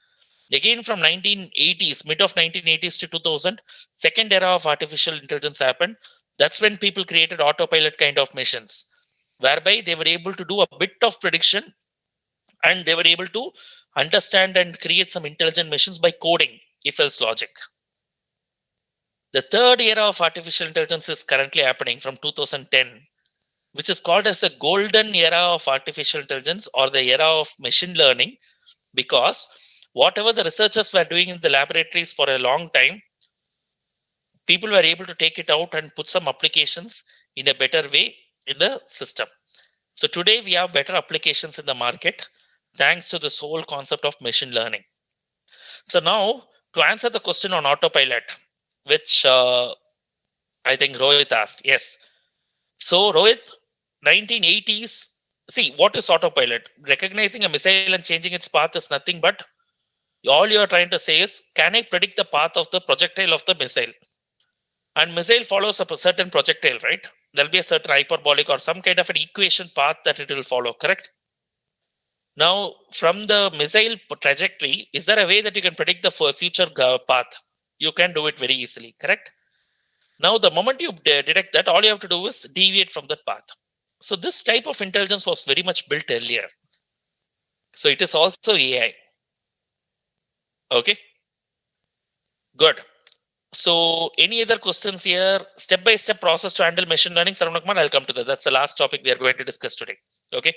Again, from 1980s, mid of 1980s to 2000, second era of artificial intelligence happened. That's when people created autopilot kind of machines, whereby they were able to do a bit of prediction and they were able to understand and create some intelligent machines by coding if-else logic. The third era of artificial intelligence is currently happening from 2010, which is called as a golden era of artificial intelligence or the era of machine learning, because whatever the researchers were doing in the laboratories for a long time, people were able to take it out and put some applications in a better way in the system. So today we have better applications in the market thanks to this whole concept of machine learning. So now to answer the question on autopilot, which I think Rohit asked. Yes. So Rohit, 1980s, see what is autopilot? Recognizing a missile and changing its path is nothing but all you are trying to say is, can I predict the path of the projectile of the missile? And missile follows up a certain projectile, right? There'll be a certain hyperbolic or some kind of an equation path that it will follow, correct? Now, from the missile trajectory, is there a way that you can predict the future path? You can do it very easily, correct? Now, the moment you detect that, all you have to do is deviate from that path. So this type of intelligence was very much built earlier. So it is also AI. Okay, good. So any other questions here? Step-by-step process to handle machine learning. Saravanak, I'll come to that. That's the last topic we are going to discuss today. Okay.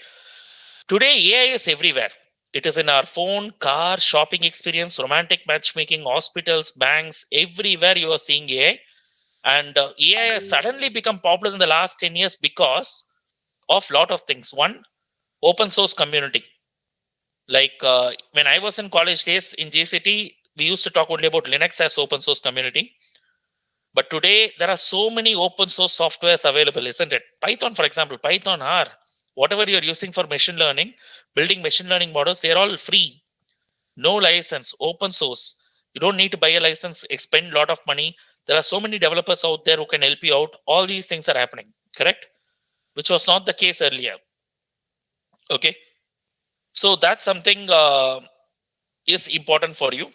Today, AI is everywhere. It is in our phone, car, shopping experience, romantic matchmaking, hospitals, banks, everywhere you are seeing AI. And AI has suddenly become popular in the last 10 years because of a lot of things. One, open source community. Like when I was in college days in GCT, we used to talk only about Linux as open source community. But today, there are so many open source softwares available, isn't it? Python, for example, Python R, whatever you're using for machine learning, building machine learning models, they're all free. No license, open source. You don't need to buy a license, expend a lot of money. There are so many developers out there who can help you out. All these things are happening, correct? Which was not the case earlier. Okay. So that's something is important for you.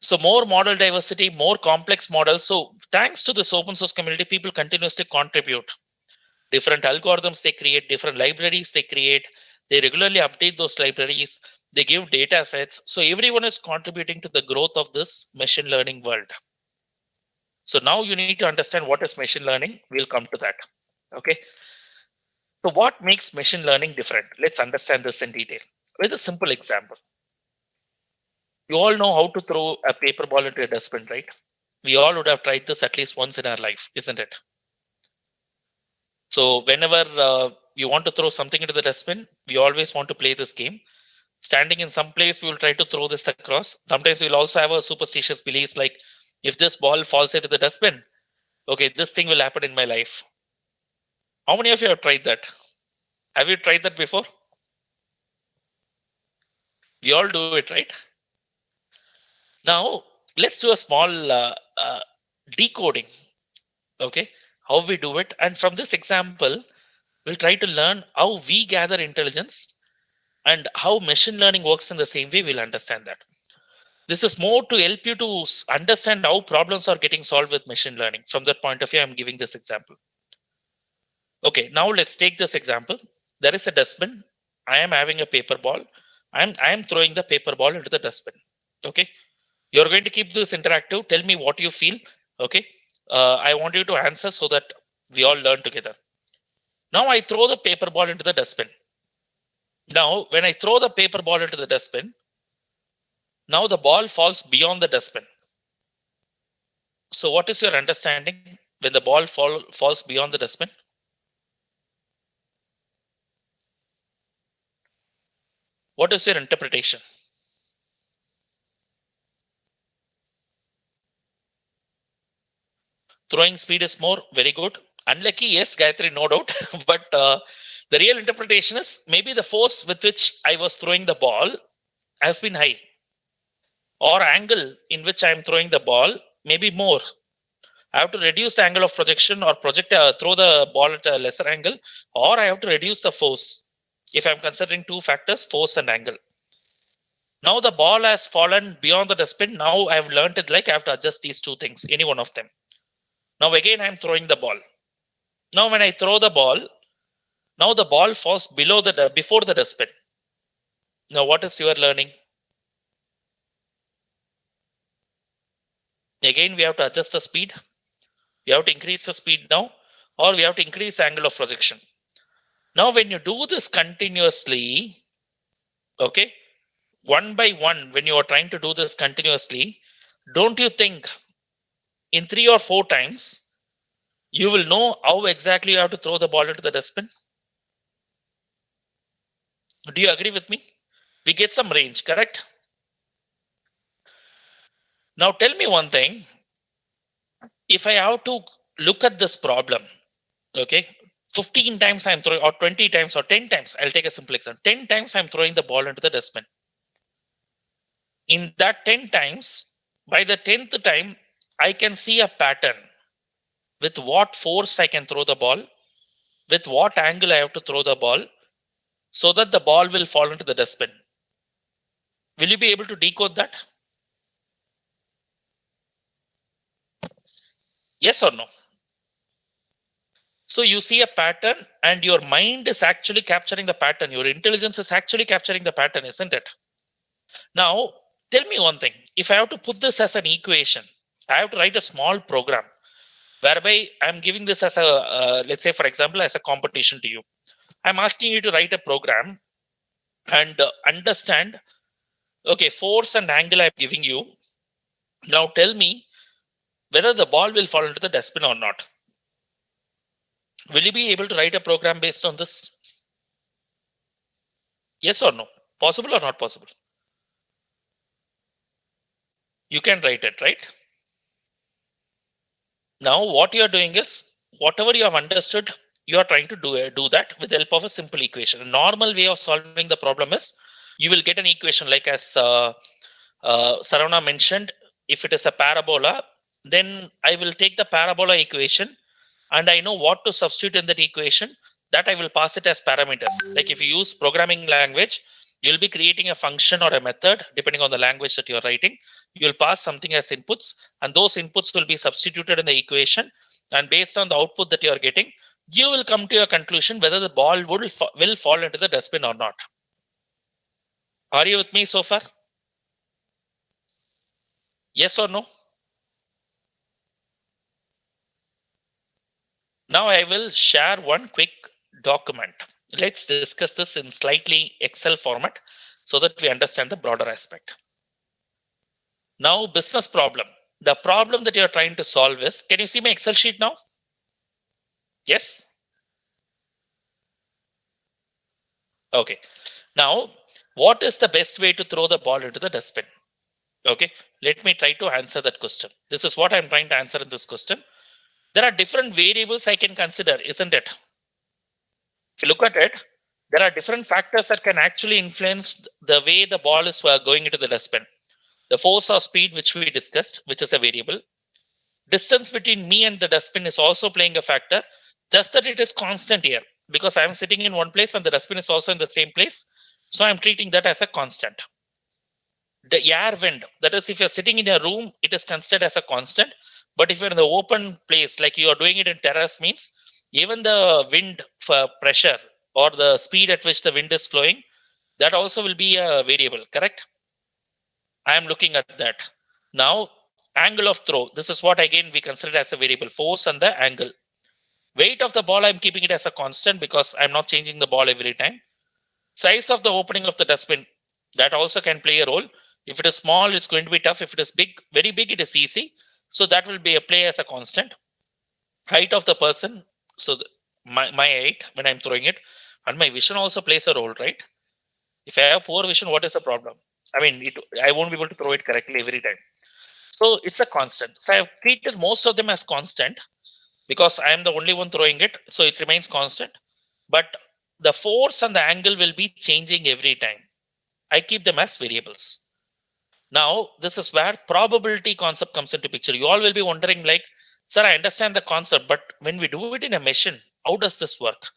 So more model diversity, more complex models. So thanks to this open source community, people continuously contribute. Different algorithms they create, different libraries they create. They regularly update those libraries. They give data sets. So everyone is contributing to the growth of this machine learning world. So now you need to understand what is machine learning. We'll come to that. Okay. So what makes machine learning different? Let's understand this in detail with a simple example. You all know how to throw a paper ball into a dustbin, right? We all would have tried this at least once in our life, isn't it? So whenever you want to throw something into the dustbin, we always want to play this game. Standing in some place, we will try to throw this across. Sometimes we'll also have a superstitious beliefs like, if this ball falls into the dustbin, okay, this thing will happen in my life. How many of you have tried that? Have you tried that before? We all do it, right? Now, let's do a small decoding, okay, how we do it. And from this example, we'll try to learn how we gather intelligence and how machine learning works in the same way. We'll understand that. This is more to help you to understand how problems are getting solved with machine learning. From that point of view, I'm giving this example. Okay, now let's take this example. There is a dustbin. I am having a paper ball. I am throwing the paper ball into the dustbin. Okay. You're going to keep this interactive. Tell me what you feel. Okay. I want you to answer so that we all learn together. Now I throw the paper ball into the dustbin. Now, when I throw the paper ball into the dustbin, now the ball falls beyond the dustbin. So what is your understanding when the ball falls beyond the dustbin? What is your interpretation? Throwing speed is more. Very good. Unlucky, yes, Gayatri, no doubt. But the real interpretation is maybe the force with which I was throwing the ball has been high, or angle in which I am throwing the ball may be more. I have to reduce the angle of projection or throw the ball at a lesser angle, or I have to reduce the force. If I'm considering two factors, force and angle. Now the ball has fallen beyond the dustbin. Now I've learned it like I have to adjust these two things, any one of them. Now again, I'm throwing the ball. Now when I throw the ball, now the ball falls before the dustbin. Now what is your learning? Again, we have to adjust the speed. We have to increase the speed now, or we have to increase the angle of projection. Now when you do this continuously, okay, one by one, when you are trying to do this continuously, don't you think in 3 or 4 times, you will know how exactly you have to throw the ball into the dustbin? Do you agree with me? We get some range, correct? Now tell me one thing. If I have to look at this problem, okay, 15 times I'm throwing, or 20 times, or 10 times, I'll take a simple example. 10 times I'm throwing the ball into the dustbin. In that 10 times, by the 10th time, I can see a pattern. with what force I can throw the ball, with what angle I have to throw the ball, so that the ball will fall into the dustbin. Will you be able to decode that? Yes or no? So you see a pattern and your mind is actually capturing the pattern. Your intelligence is actually capturing the pattern, isn't it? Now, tell me one thing. If I have to put this as an equation, I have to write a small program whereby I'm giving this as a, let's say, for example, as a competition to you. I'm asking you to write a program and understand, okay, force and angle I'm giving you. Now tell me whether the ball will fall into the dustbin or not. Will you be able to write a program based on this? Yes or no? Possible or not possible? You can write it, right? Now what you are doing is, whatever you have understood, you are trying to do that with the help of a simple equation. A normal way of solving the problem is, you will get an equation like as Saravana mentioned. If it is a parabola, then I will take the parabola equation and I know what to substitute in that equation, that I will pass it as parameters. Like if you use programming language, you'll be creating a function or a method depending on the language that you're writing. You'll pass something as inputs, and those inputs will be substituted in the equation. And based on the output that you're getting, you will come to a conclusion whether the ball will fall into the dustbin or not. Are you with me so far? Yes or no? Now I will share one quick document. Let's discuss this in slightly Excel format so that we understand the broader aspect. Now, business problem. The problem that you're trying to solve is, can you see my Excel sheet now? Yes? Okay. Now, what is the best way to throw the ball into the dustbin? Okay, let me try to answer that question. This is what I'm trying to answer in this question. There are different variables I can consider, isn't it? If you look at it, there are different factors that can actually influence the way the ball is going into the dustbin. The force or speed, which we discussed, which is a variable. Distance between me and the dustbin is also playing a factor, just that it is constant here because I'm sitting in one place and the dustbin is also in the same place. So I'm treating that as a constant. The air wind, that is, if you're sitting in a room, it is considered as a constant. But if you're in the open place, like you are doing it in terrace, means even the wind pressure or the speed at which the wind is flowing, that also will be a variable, correct? I am looking at that. Now, angle of throw, this is what again we consider as a variable, force and the angle. Weight of the ball, I'm keeping it as a constant because I'm not changing the ball every time. Size of the opening of the dustbin, that also can play a role. If it is small, it's going to be tough. If it is big, very big, it is easy. So that will be a play as a constant. Height of the person, so my height when I'm throwing it, and my vision also plays a role, right? If I have poor vision, what is the problem? I mean, I won't be able to throw it correctly every time. So it's a constant. So I have treated most of them as constant because I am the only one throwing it. So it remains constant. But the force and the angle will be changing every time. I keep them as variables. Now, this is where probability concept comes into picture. You all will be wondering like, sir, I understand the concept, but when we do it in a machine, how does this work?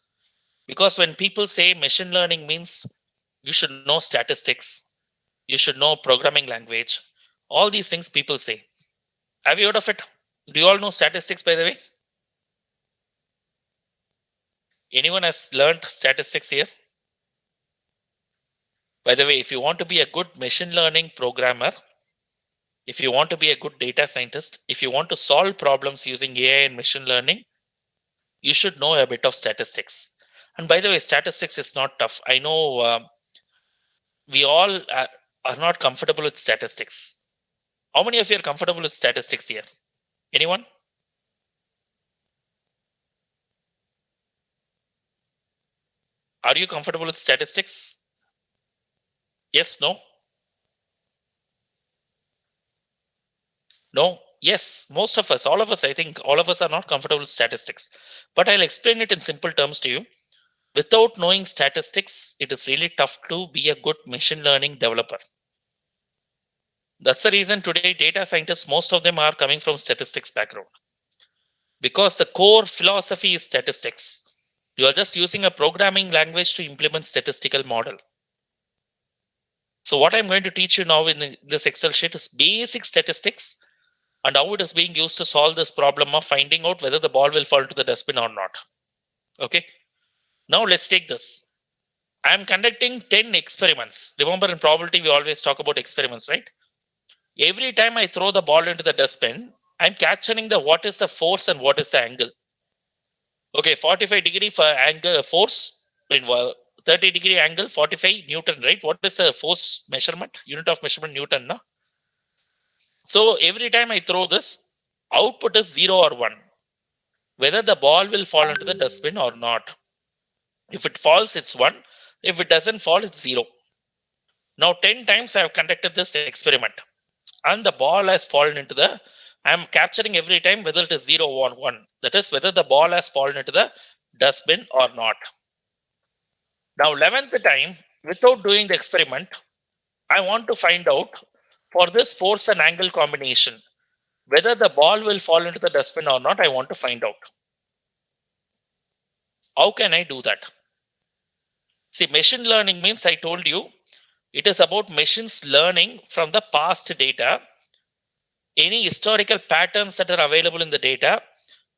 Because when people say machine learning means you should know statistics, you should know programming language, all these things people say. Have you heard of it? Do you all know statistics, by the way? Anyone has learned statistics here? By the way, if you want to be a good machine learning programmer, if you want to be a good data scientist, if you want to solve problems using AI and machine learning, you should know a bit of statistics. And by the way, statistics is not tough. I know we all are not comfortable with statistics. How many of you are comfortable with statistics here? Anyone? Are you comfortable with statistics? Yes, no? No, yes, most of us, all of us, I think all of us are not comfortable with statistics. But I'll explain it in simple terms to you. Without knowing statistics, it is really tough to be a good machine learning developer. That's the reason today data scientists, most of them are coming from statistics background. because the core philosophy is statistics. You are just using a programming language to implement statistical model. So what I'm going to teach you now in this Excel sheet is basic statistics and how it is being used to solve this problem of finding out whether the ball will fall into the dustbin or not. Okay. Now let's take this. I'm conducting 10 experiments. Remember, in probability, we always talk about experiments, right? Every time I throw the ball into the dustbin, I'm capturing the what is the force and what is the angle. Okay, 45-degree for angle force in 30-degree angle, 45 Newton, right? What is the force measurement? Unit of measurement Newton, no? So every time I throw this, output is 0 or 1. Whether the ball will fall into the dustbin or not. If it falls, it's 1. If it doesn't fall, it's 0. Now 10 times I have conducted this experiment and the ball has fallen into the, I am capturing every time whether it is 0 or 1. That is whether the ball has fallen into the dustbin or not. Now 11th time, without doing the experiment, I want to find out for this force and angle combination, whether the ball will fall into the dustbin or not. I want to find out. How can I do that? See, machine learning means, I told you, it is about machines learning from the past data. Any historical patterns that are available in the data,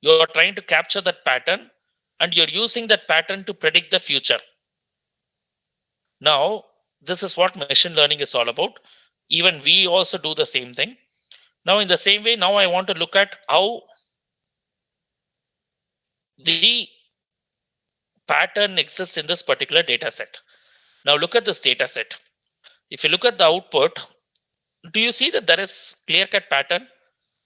you are trying to capture that pattern and you're using that pattern to predict the future. Now, this is what machine learning is all about. Even we also do the same thing. Now, in the same way, now I want to look at how the pattern exists in this particular data set. Now, look at this data set. If you look at the output, do you see that there is clear-cut pattern?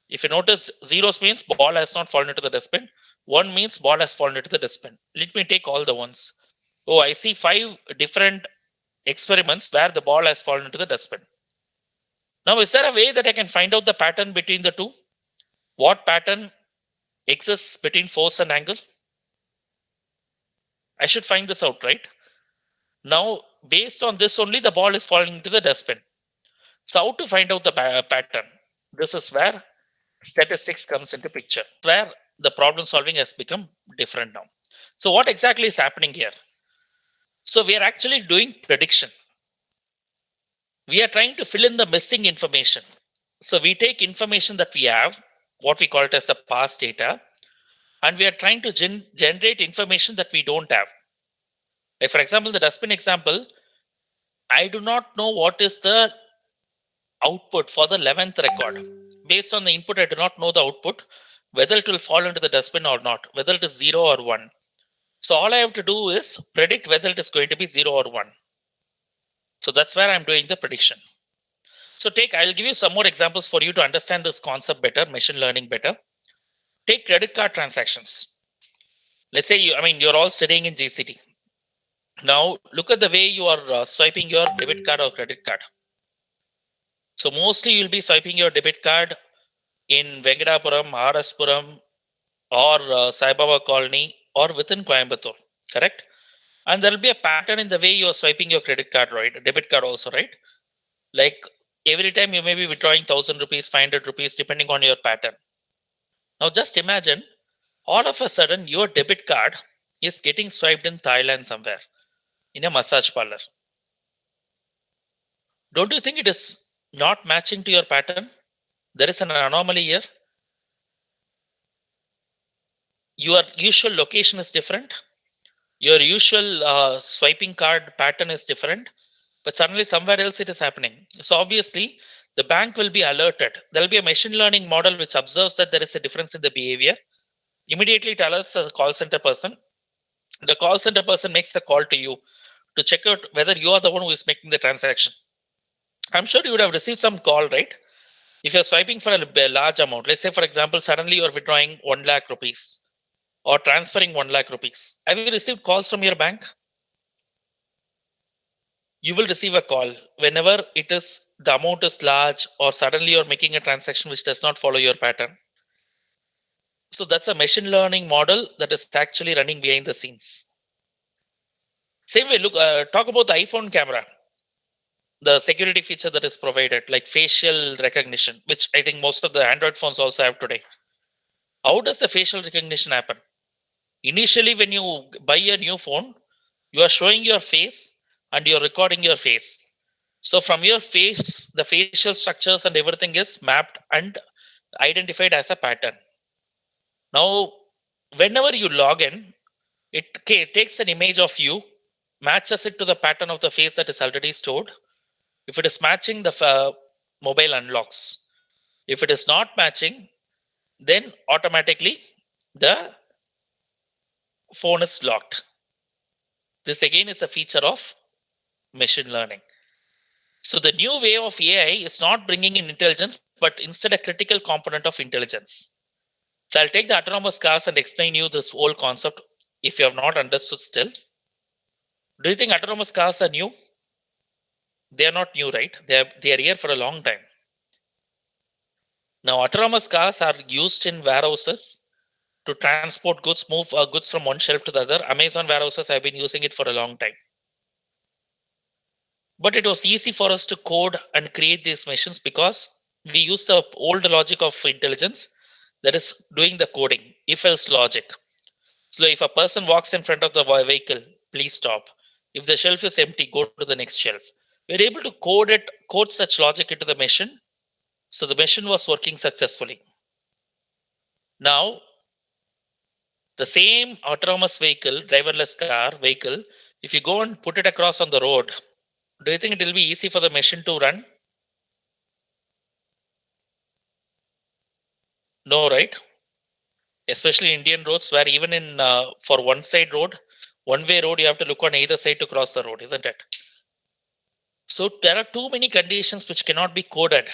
If you notice, 0 means ball has not fallen into the dustbin. 1 means ball has fallen into the dustbin. Let me take all the ones. Oh, I see 5 different experiments where the ball has fallen into the dustbin. Now, is there a way that I can find out the pattern between the two? What pattern exists between force and angle? I should find this out, right? Now, based on this only, the ball is falling into the dustbin. So how to find out the pattern? This is where statistics comes into picture, where the problem solving has become different now. So what exactly is happening here? So we are actually doing prediction. We are trying to fill in the missing information. So we take information that we have, what we call it as the past data, and we are trying to generate information that we don't have. Like for example, the dustbin example, I do not know what is the output for the 11th record. Based on the input, I do not know the output, whether it will fall into the dustbin or not, whether it is 0 or 1. So all I have to do is predict whether it is going to be 0 or 1. So that's where I'm doing the prediction. So I'll give you some more examples for you to understand this concept better, machine learning better. Take credit card transactions. Let's say you're all studying in GCT. Now look at the way you are swiping your debit card or credit card. So mostly you'll be swiping your debit card in Venkatapuram, Araspuram, or Sai Baba Colony, or within Coimbatore, correct? And there'll be a pattern in the way you're swiping your credit card, right? Debit card also, right? Like every time you may be withdrawing 1,000 rupees, 500 rupees, depending on your pattern. Now just imagine, all of a sudden your debit card is getting swiped in Thailand somewhere, in a massage parlor. Don't you think it is not matching to your pattern? There is an anomaly here. Your usual location is different. Your usual swiping card pattern is different, but suddenly somewhere else it is happening. So obviously the bank will be alerted. There will be a machine learning model which observes that there is a difference in the behavior. Immediately it alerts a call center person. The call center person makes the call to you to check out whether you are the one who is making the transaction. I'm sure you would have received some call, right? If you're swiping for a large amount, let's say for example, suddenly you're withdrawing 1 lakh rupees or transferring 1 lakh rupees. Have you received calls from your bank? You will receive a call whenever the amount is large, or suddenly you're making a transaction which does not follow your pattern. So that's a machine learning model that is actually running behind the scenes. Same way, talk about the iPhone camera. The security feature that is provided, like facial recognition, which I think most of the Android phones also have today. How does the facial recognition happen? Initially, when you buy a new phone, you are showing your face and you're recording your face. So from your face, the facial structures and everything is mapped and identified as a pattern. Now, whenever you log in, it takes an image of you, matches it to the pattern of the face that is already stored. If it is matching, the mobile unlocks. If it is not matching, then automatically the phone is locked. This again is a feature of machine learning. So the new way of AI is not bringing in intelligence, but instead a critical component of intelligence. So I'll take the autonomous cars and explain you this whole concept if you have not understood still. Do you think autonomous cars are new? They are not new, right? They are here for a long time. Now, autonomous cars are used in warehouses to transport goods, move goods from one shelf to the other. Amazon warehouses have been using it for a long time. But it was easy for us to code and create these machines because we use the old logic of intelligence, that is doing the coding, if else logic. So if a person walks in front of the vehicle, please stop. If the shelf is empty, go to the next shelf. We're able to code such logic into the machine. So the machine was working successfully. Now, the same autonomous vehicle, driverless car vehicle, if you go and put it across on the road, do you think it will be easy for the machine to run? No, right? Especially Indian roads where even in for one side road, one way road, you have to look on either side to cross the road, isn't it? So there are too many conditions which cannot be coded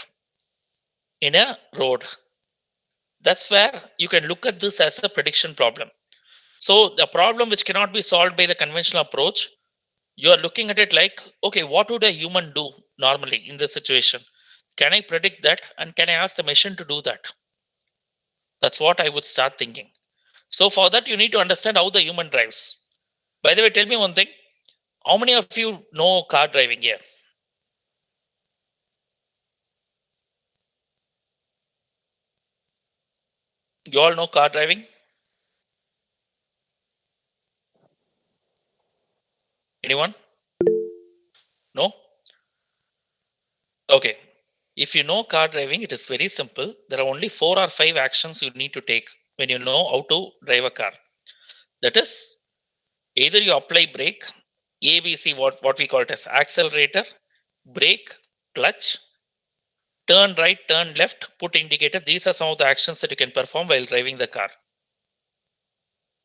in a road. That's where you can look at this as a prediction problem. So the problem which cannot be solved by the conventional approach, you are looking at it like, okay, what would a human do normally in this situation? Can I predict that? And can I ask the machine to do that? That's what I would start thinking. So for that, you need to understand how the human drives. By the way, tell me one thing. How many of you know car driving here? You all know car driving? Anyone? No? Okay. If you know car driving, it is very simple. There are only 4 or 5 actions you need to take when you know how to drive a car. That is, either you apply brake, ABC, what we call it as accelerator, brake, clutch, turn right, turn left, put indicator. These are some of the actions that you can perform while driving the car.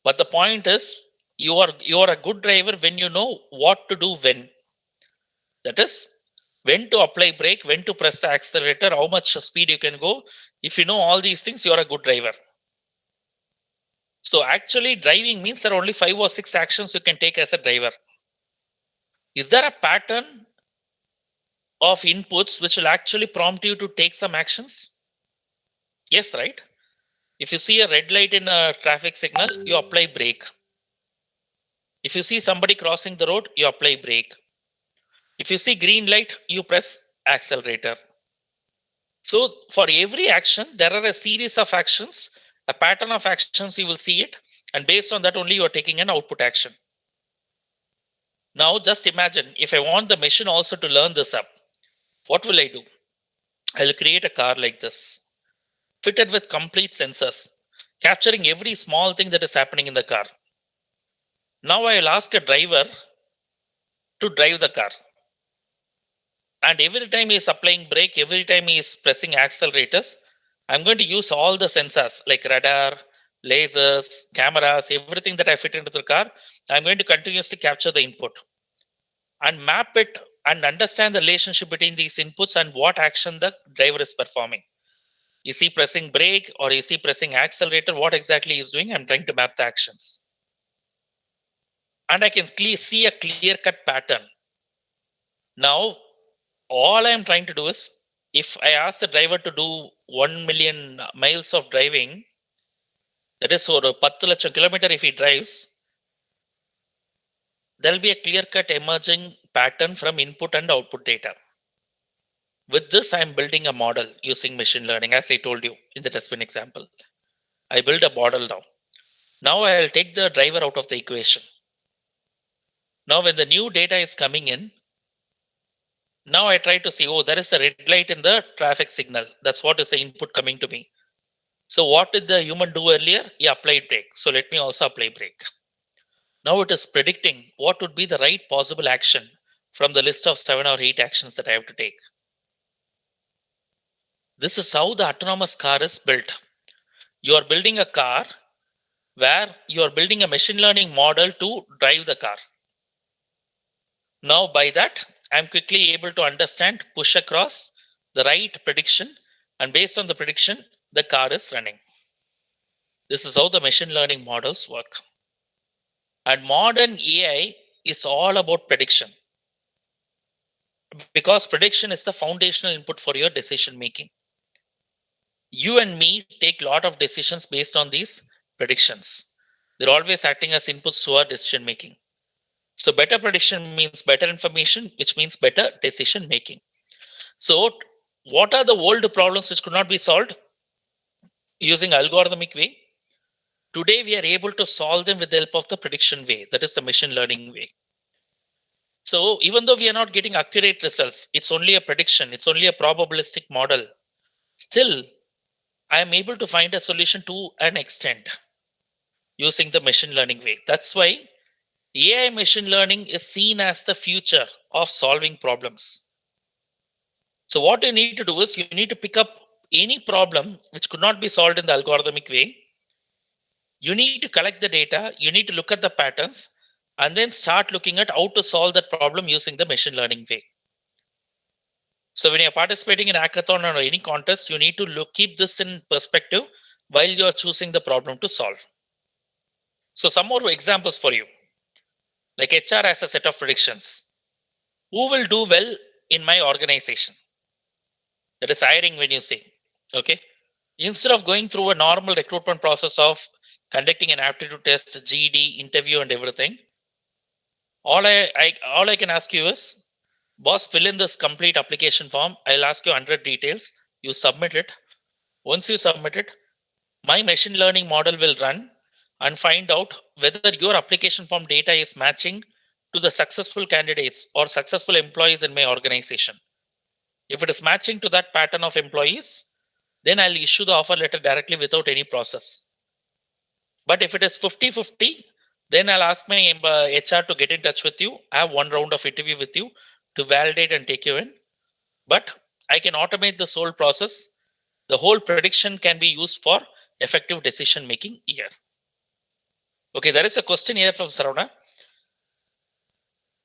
But the point is, you are a good driver when you know what to do when. That is, when to apply brake, when to press the accelerator, how much speed you can go. If you know all these things, you are a good driver. So actually, driving means there are only 5 or 6 actions you can take as a driver. Is there a pattern of inputs which will actually prompt you to take some actions? Yes, right? If you see a red light in a traffic signal, you apply brake. If you see somebody crossing the road, you apply brake. If you see green light, you press accelerator. So for every action, there are a series of actions, a pattern of actions, you will see it. And based on that only, you are taking an output action. Now, just imagine if I want the machine also to learn this up, what will I do? I'll create a car like this, fitted with complete sensors, capturing every small thing that is happening in the car. Now I'll ask a driver to drive the car. And every time he is applying brake, every time he is pressing accelerators, I'm going to use all the sensors like radar, lasers, cameras, everything that I fit into the car. I'm going to continuously capture the input and map it and understand the relationship between these inputs and what action the driver is performing. Is he pressing brake or is he pressing accelerator? What exactly he is doing? I'm trying to map the actions. And I can see a clear-cut pattern. Now, all I'm trying to do is, if I ask the driver to do 1 million miles of driving, that is for 10 lakh kilometer if he drives, there will be a clear-cut emerging pattern from input and output data. With this, I'm building a model using machine learning, as I told you in the test bin example. I build a model now. Now I'll take the driver out of the equation. Now when the new data is coming in, now I try to see, oh, there is a red light in the traffic signal. That's what is the input coming to me. So what did the human do earlier? He applied brake. So let me also apply brake. Now it is predicting what would be the right possible action from the list of 7 or 8 actions that I have to take. This is how the autonomous car is built. You are building a car where you are building a machine learning model to drive the car. Now by that, I'm quickly able to understand, push across the right prediction, and based on the prediction, the car is running. This is how the machine learning models work. And modern AI is all about prediction, because prediction is the foundational input for your decision making. You and me take a lot of decisions based on these predictions. They're always acting as inputs to our decision making. So better prediction means better information, which means better decision making. So what are the old problems which could not be solved using algorithmic way? Today we are able to solve them with the help of the prediction way, that is the machine learning way. So even though we are not getting accurate results, it's only a prediction, it's only a probabilistic model. Still, I am able to find a solution to an extent using the machine learning way. That's why AI machine learning is seen as the future of solving problems. So what you need to do is you need to pick up any problem which could not be solved in the algorithmic way. You need to collect the data, you need to look at the patterns, and then start looking at how to solve that problem using the machine learning way. So when you're participating in hackathon or any contest, you need to keep this in perspective while you're choosing the problem to solve. So some more examples for you. Like HR has a set of predictions. Who will do well in my organization? That is hiring when you say, okay. Instead of going through a normal recruitment process of conducting an aptitude test, GED, interview, and everything, all I can ask you is, boss, fill in this complete application form. I'll ask you 100 details. You submit it. Once you submit it, my machine learning model will run and find out whether your application form data is matching to the successful candidates or successful employees in my organization. If it is matching to that pattern of employees, then I'll issue the offer letter directly without any process. But if it is 50-50, then I'll ask my HR to get in touch with you. I have one round of interview with you to validate and take you in. But I can automate this whole process. The whole prediction can be used for effective decision making here. Okay, there is a question here from Saravana.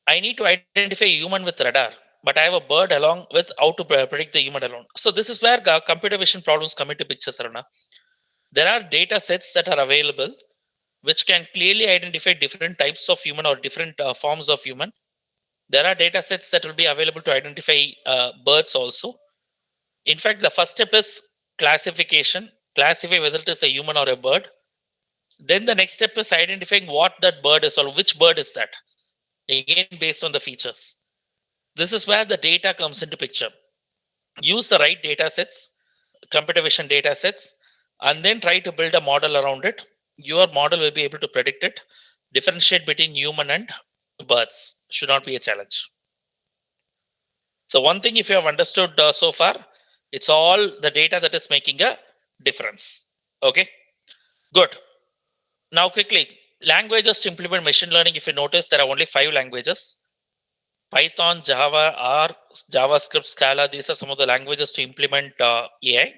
I need to identify a human with radar, but I have a bird along with how to predict the human alone. So this is where computer vision problems come into picture, Saravana. There are data sets that are available which can clearly identify different types of human or different forms of human. There are data sets that will be available to identify birds also. In fact, the first step is classification, classify whether it is a human or a bird. Then the next step is identifying what that bird is or which bird is that. Again, based on the features. This is where the data comes into picture. Use the right data sets, computer vision data sets, and then try to build a model around it. Your model will be able to predict it. Differentiate between human and birds should not be a challenge. So one thing, if you have understood so far, it's all the data that is making a difference. Okay, good. Now quickly, languages to implement machine learning. If you notice, there are only 5 languages: Python, Java, R, JavaScript, Scala. These are some of the languages to implement AI.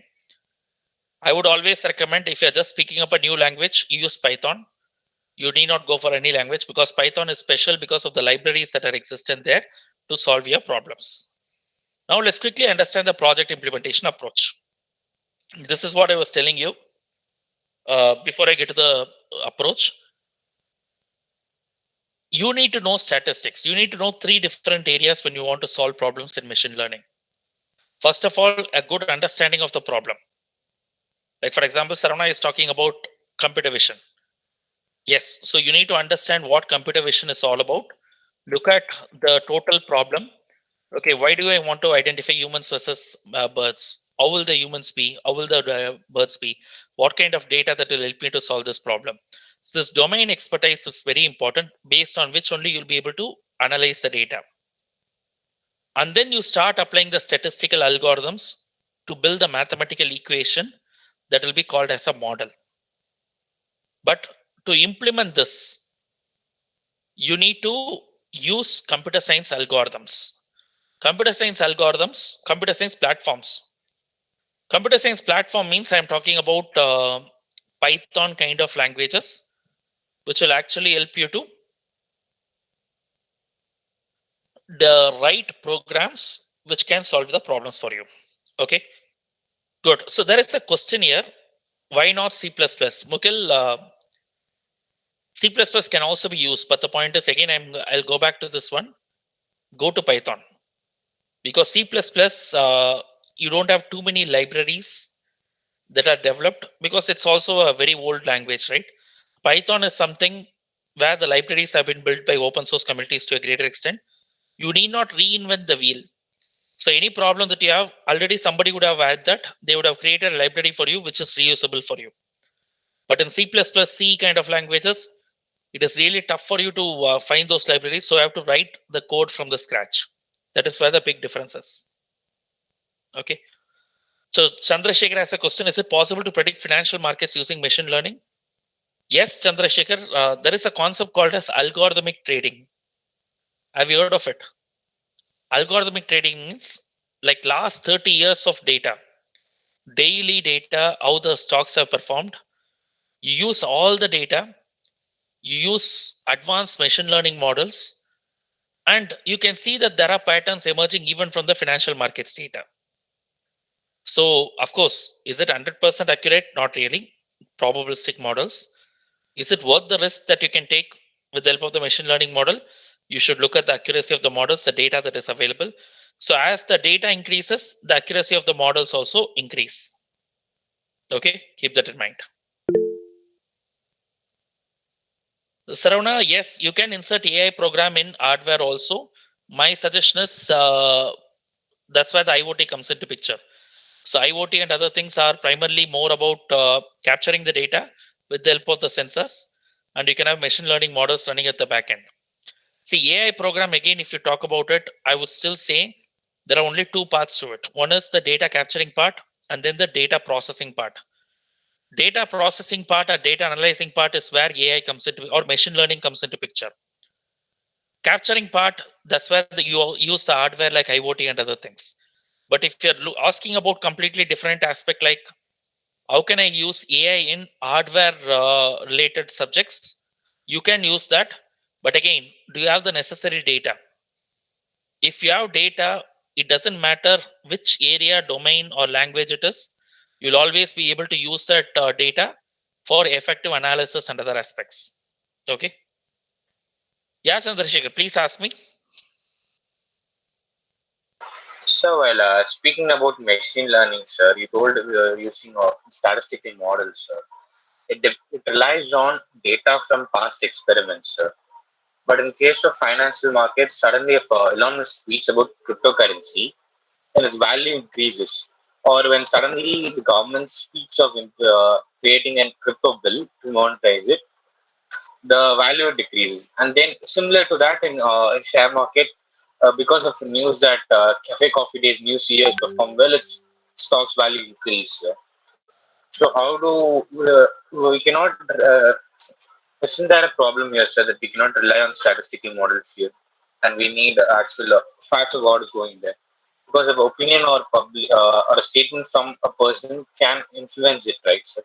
I would always recommend, if you're just picking up a new language, you use Python. You need not go for any language, because Python is special because of the libraries that are existent there to solve your problems. Now let's quickly understand the project implementation approach. This is what I was telling you before I get to the approach. You need to know statistics. You need to know 3 different areas when you want to solve problems in machine learning. First of all, a good understanding of the problem. Like for example, Saravana is talking about computer vision. Yes, so you need to understand what computer vision is all about. Look at the total problem. Okay, why do I want to identify humans versus birds? How will the humans be? How will the birds be? What kind of data that will help me to solve this problem? So this domain expertise is very important, based on which only you'll be able to analyze the data. And then you start applying the statistical algorithms to build a mathematical equation that will be called as a model. But to implement this, you need to use computer science algorithms. Computer science algorithms, computer science platforms. Computer science platform means I'm talking about Python kind of languages, which will actually help you to write programs which can solve the problems for you. Okay, good. So there is a question here. Why not C++? Mukul, C++ can also be used, but the point is, again, I'll go back to this one. Go to Python, because C++, you don't have too many libraries that are developed, because it's also a very old language, right? Python is something where the libraries have been built by open source communities to a greater extent. You need not reinvent the wheel. So any problem that you have, already somebody would have had that. They would have created a library for you, which is reusable for you. But in C++, C kind of languages, it is really tough for you to find those libraries. So you have to write the code from the scratch. That is where the big difference is. Okay. So Chandrasekhar has a question. Is it possible to predict financial markets using machine learning? Yes, Chandrasekhar. There is a concept called as algorithmic trading. Have you heard of it? Algorithmic trading means like last 30 years of data, daily data, how the stocks have performed. You use all the data, you use advanced machine learning models, and you can see that there are patterns emerging even from the financial markets data. So, of course, is it 100% accurate? Not really. Probabilistic models. Is it worth the risk that you can take with the help of the machine learning model? You should look at the accuracy of the models, the data that is available. So as the data increases, the accuracy of the models also increase. Okay, keep that in mind. Saravana, yes, you can insert AI program in hardware also. My suggestion is that's where the IoT comes into picture. So IoT and other things are primarily more about capturing the data with the help of the sensors, and you can have machine learning models running at the back end. See, AI program, again, if you talk about it, I would still say there are only two parts to it. One is the data capturing part, and then the data processing part. Data processing part or data analyzing part is where AI comes into, or machine learning comes into picture. Capturing part, that's where you use the hardware like IoT and other things. But if you're asking about completely different aspect, like how can I use AI in hardware related subjects, you can use that. But again, do you have the necessary data? If you have data, it doesn't matter which area, domain, or language it is, you'll always be able to use that data for effective analysis and other aspects. Okay. Yeah, Chandrasekhar, please ask me. So, while speaking about machine learning, sir, you told we are using statistical models, sir. It relies on data from past experiments, sir. But in case of financial markets, suddenly if Elon Musk tweets about cryptocurrency, then its value increases. Or when suddenly the government speaks of creating a crypto bill to monetize it, the value decreases. And then similar to that in share market, because of the news that Cafe Coffee Day's new CEO has performed well, its stocks value increase. So how do we cannot? Isn't there a problem here, sir, that we cannot rely on statistical models here, and we need actual facts of what is going there? Because of opinion or or a statement from a person can influence it, right, sir?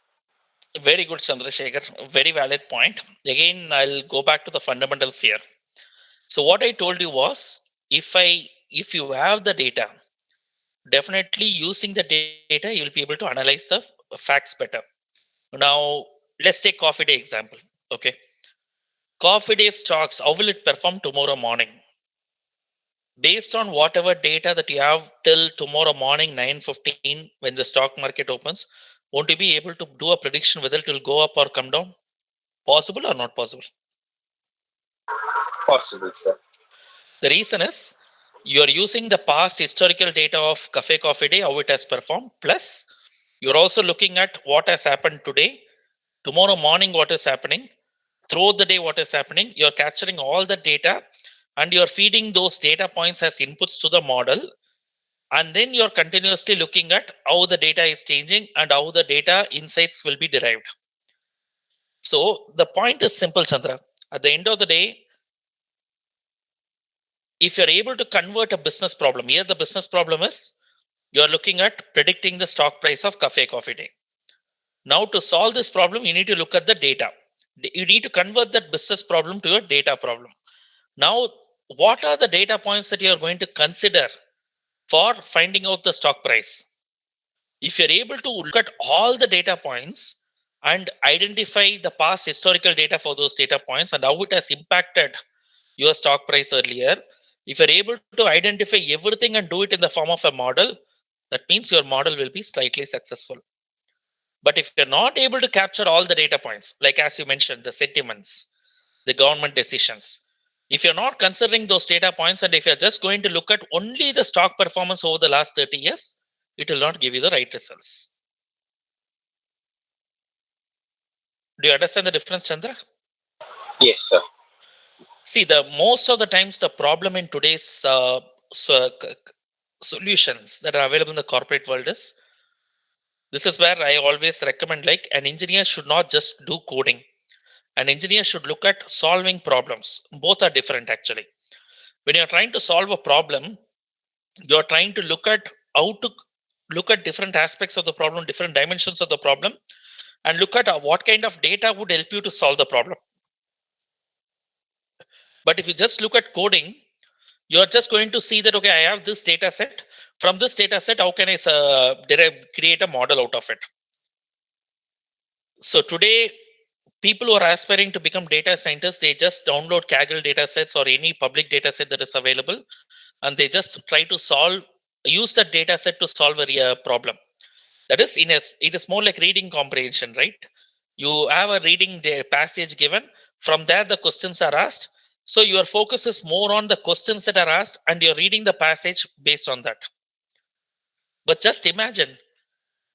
Very good, Chandrasekhar. Very valid point. Again, I'll go back to the fundamentals here. So what I told you was, if you have the data, definitely using the data, you'll be able to analyze the facts better. Now, let's take Coffee Day example. Okay. Coffee Day stocks, how will it perform tomorrow morning? Based on whatever data that you have till tomorrow morning 9:15 when the stock market opens, won't you be able to do a prediction whether it will go up or come down? Possible or not possible? Possible, sir. The reason is You are using the past historical data of Cafe Coffee Day, how it has performed, plus you're also looking at what has happened today, tomorrow morning, what is happening, throughout the day, what is happening. You're capturing all the data and you're feeding those data points as inputs to the model. And then you're continuously looking at how the data is changing and how the data insights will be derived. So the point is simple, Chandra. At the end of the day, if you're able to convert a business problem, here the business problem is you're looking at predicting the stock price of Cafe Coffee Day. Now, to solve this problem, you need to look at the data. You need to convert that business problem to a data problem. Now, what are the data points that you're going to consider for finding out the stock price? If you're able to look at all the data points and identify the past historical data for those data points and how it has impacted your stock price earlier, if you're able to identify everything and do it in the form of a model, that means your model will be slightly successful. But if you're not able to capture all the data points, like as you mentioned, the sentiments, the government decisions, if you're not considering those data points and if you're just going to look at only the stock performance over the last 30 years, it will not give you the right results. Do you understand the difference, Chandra? Yes, sir. See, the most of the times the problem in today's solutions that are available in the corporate world is, this is where I always recommend, like, an engineer should not just do coding. An engineer should look at solving problems. Both are different, actually. When you're trying to solve a problem, you're trying to look at how to look at different aspects of the problem, different dimensions of the problem, and look at what kind of data would help you to solve the problem. But if you just look at coding, you're just going to see that, okay, I have this data set. From this data set, how can I create a model out of it? So today, people who are aspiring to become data scientists, they just download Kaggle data sets or any public data set that is available, and they just try to use that data set to solve a problem. That is, it is more like reading comprehension, right? You have a reading passage given. From there, the questions are asked. So your focus is more on the questions that are asked, and you're reading the passage based on that. But just imagine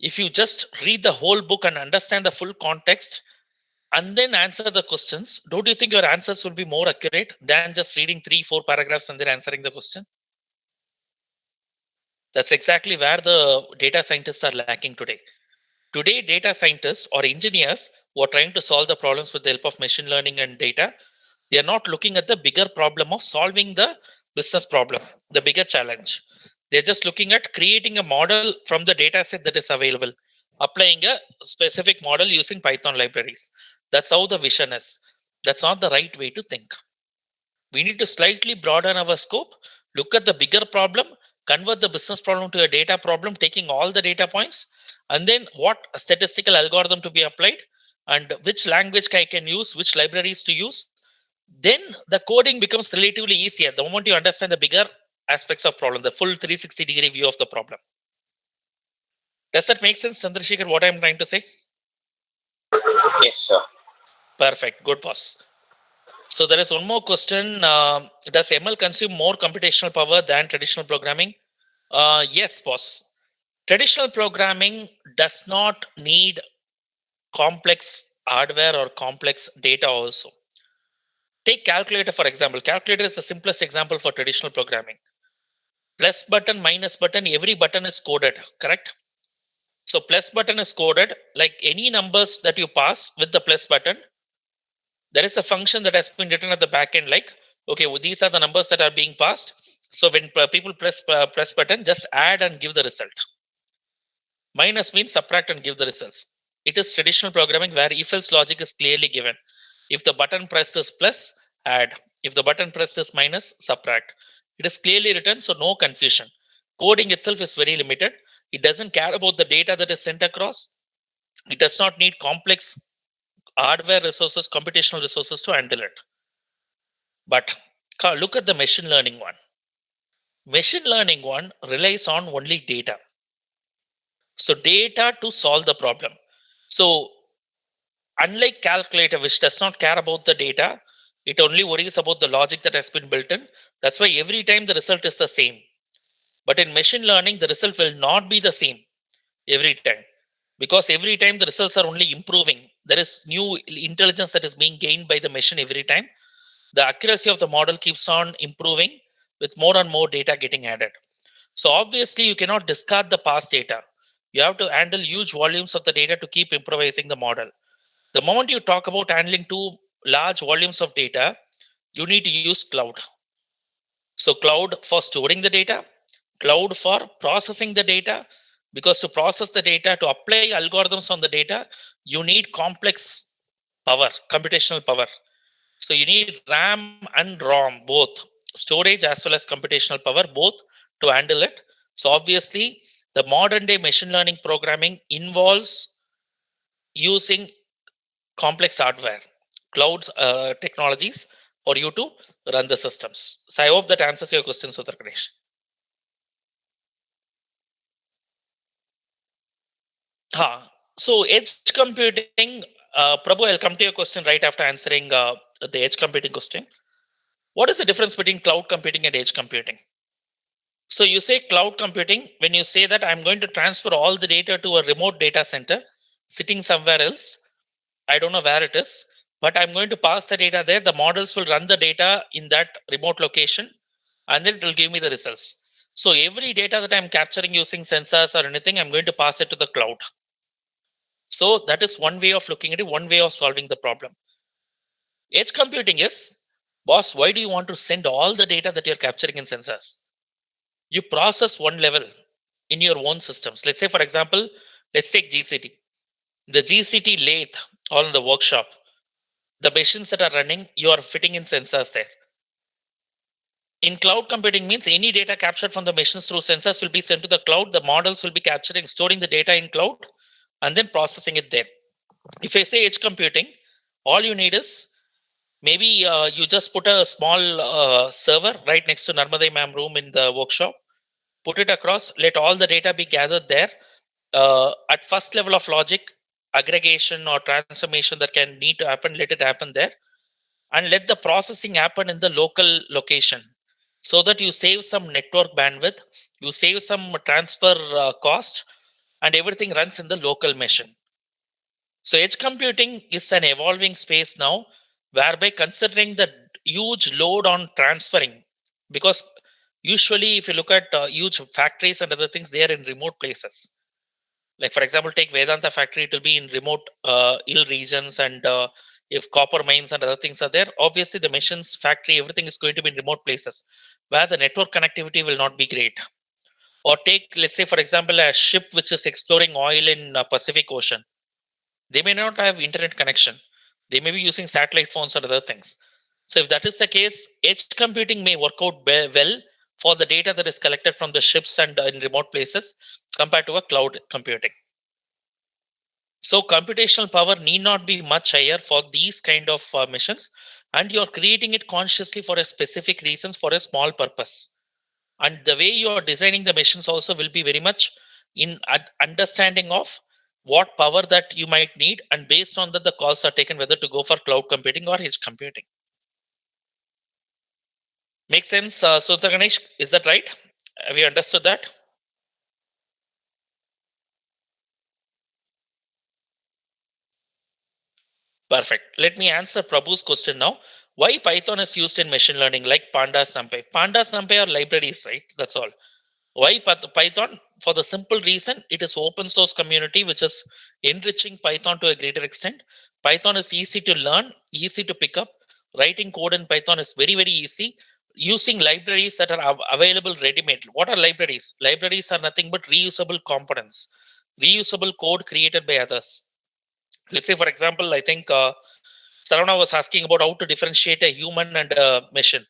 if you just read the whole book and understand the full context and then answer the questions, don't you think your answers will be more accurate than just reading 3-4 paragraphs and then answering the question? That's exactly where the data scientists are lacking today. Today, data scientists or engineers who are trying to solve the problems with the help of machine learning and data, they are not looking at the bigger problem of solving the business problem, the bigger challenge. They're just looking at creating a model from the data set that is available, applying a specific model using Python libraries. That's how the vision is. That's not the right way to think. We need to slightly broaden our scope, look at the bigger problem, convert the business problem to a data problem, taking all the data points, and then what statistical algorithm to be applied, and which language I can use, which libraries to use. Then the coding becomes relatively easier the moment you understand the bigger aspects of problem, the full 360-degree view of the problem. Does that make sense, Chandrasekhar, what I'm trying to say? Yes, sir. Perfect. Good, boss. So there is one more question. Does ML consume more computational power than traditional programming? Yes, boss. Traditional programming does not need complex hardware or complex data also. Take calculator, for example. Calculator is the simplest example for traditional programming. Plus button, minus button, every button is coded, correct? So plus button is coded, like any numbers that you pass with the plus button, there is a function that has been written at the back end, like, okay, well, these are the numbers that are being passed. So when people press button, just add and give the result. Minus means subtract and give the results. It is traditional programming where if else logic is clearly given. If the button press is plus, add. If the button press is minus, subtract. It is clearly written, so no confusion. Coding itself is very limited. It doesn't care about the data that is sent across. It does not need complex hardware resources, computational resources to handle it. But look at the machine learning one. Machine learning one relies on only data. So data to solve the problem. So unlike calculator, which does not care about the data, It only worries about the logic that has been built in. That's why every time the result is the same. But in machine learning, the result will not be the same every time, because every time the results are only improving. There is new intelligence that is being gained by the machine every time. The accuracy of the model keeps on improving with more and more data getting added. So obviously you cannot discard the past data. You have to handle huge volumes of the data to keep improvising the model. The moment you talk about handling too large volumes of data, you need to use cloud. So cloud for storing the data, cloud for processing the data, because to process the data, to apply algorithms on the data, you need complex power, computational power. So you need RAM and ROM, both storage as well as computational power, both to handle it. So obviously, the modern day machine learning programming involves using complex hardware, cloud technologies for you to run the systems. So I hope that answers your question, Sudhir Ganesh. So edge computing, Prabhu, I'll come to your question right after answering the edge computing question. What is the difference between cloud computing and edge computing? So you say cloud computing when you say that I'm going to transfer all the data to a remote data center sitting somewhere else. I don't know where it is, but I'm going to pass the data there. The models will run the data in that remote location and then it will give me the results. So every data that I'm capturing using sensors or anything, I'm going to pass it to the cloud. So that is one way of looking at it, one way of solving the problem. Edge computing is, boss, why do you want to send all the data that you're capturing in sensors? You process one level in your own systems. Let's say, for example, let's take GCT. The GCT lathe or in the workshop, the machines that are running, you are fitting in sensors there. In cloud computing means any data captured from the machines through sensors will be sent to the cloud. The models will be capturing, storing the data in cloud and then processing it there. If I say edge computing, all you need is maybe you just put a small server right next to Narmade ma'am room in the workshop, put it across, let all the data be gathered there. At first level of logic, aggregation or transformation that can need to happen, let it happen there. And let the processing happen in the local location so that you save some network bandwidth, you save some transfer cost, and everything runs in the local machine. So edge computing is an evolving space now, whereby considering the huge load on transferring, because usually if you look at huge factories and other things, they are in remote places. Like for example, take Vedanta factory, it will be in remote ill regions, and if copper mines and other things are there, obviously the machines, factory, everything is going to be in remote places where the network connectivity will not be great. Or take, let's say for example, a ship which is exploring oil in Pacific Ocean. They may not have internet connection. They may be using satellite phones or other things. So if that is the case, edge computing may work out well for the data that is collected from the ships and in remote places compared to a cloud computing. So computational power need not be much higher for these kind of missions, and you're creating it consciously for a specific reasons for a small purpose. And the way you are designing the missions also will be very much in understanding of what power that you might need, and based on that the calls are taken whether to go for cloud computing or edge computing. Makes sense, Sudha Ganesh? Is that right? Have you understood that? Perfect. Let me answer Prabhu's question now. Why Python is used in machine learning like Pandas, NumPy? Pandas, NumPy are libraries, right? That's all. Why Python? For the simple reason, it is open source community which is enriching Python to a greater extent. Python is easy to learn, easy to pick up. Writing code in Python is very, very easy. Using libraries that are available ready-made. What are libraries? Libraries are nothing but reusable components, reusable code created by others. Let's say, for example, I think Saravana was asking about how to differentiate a human and a machine.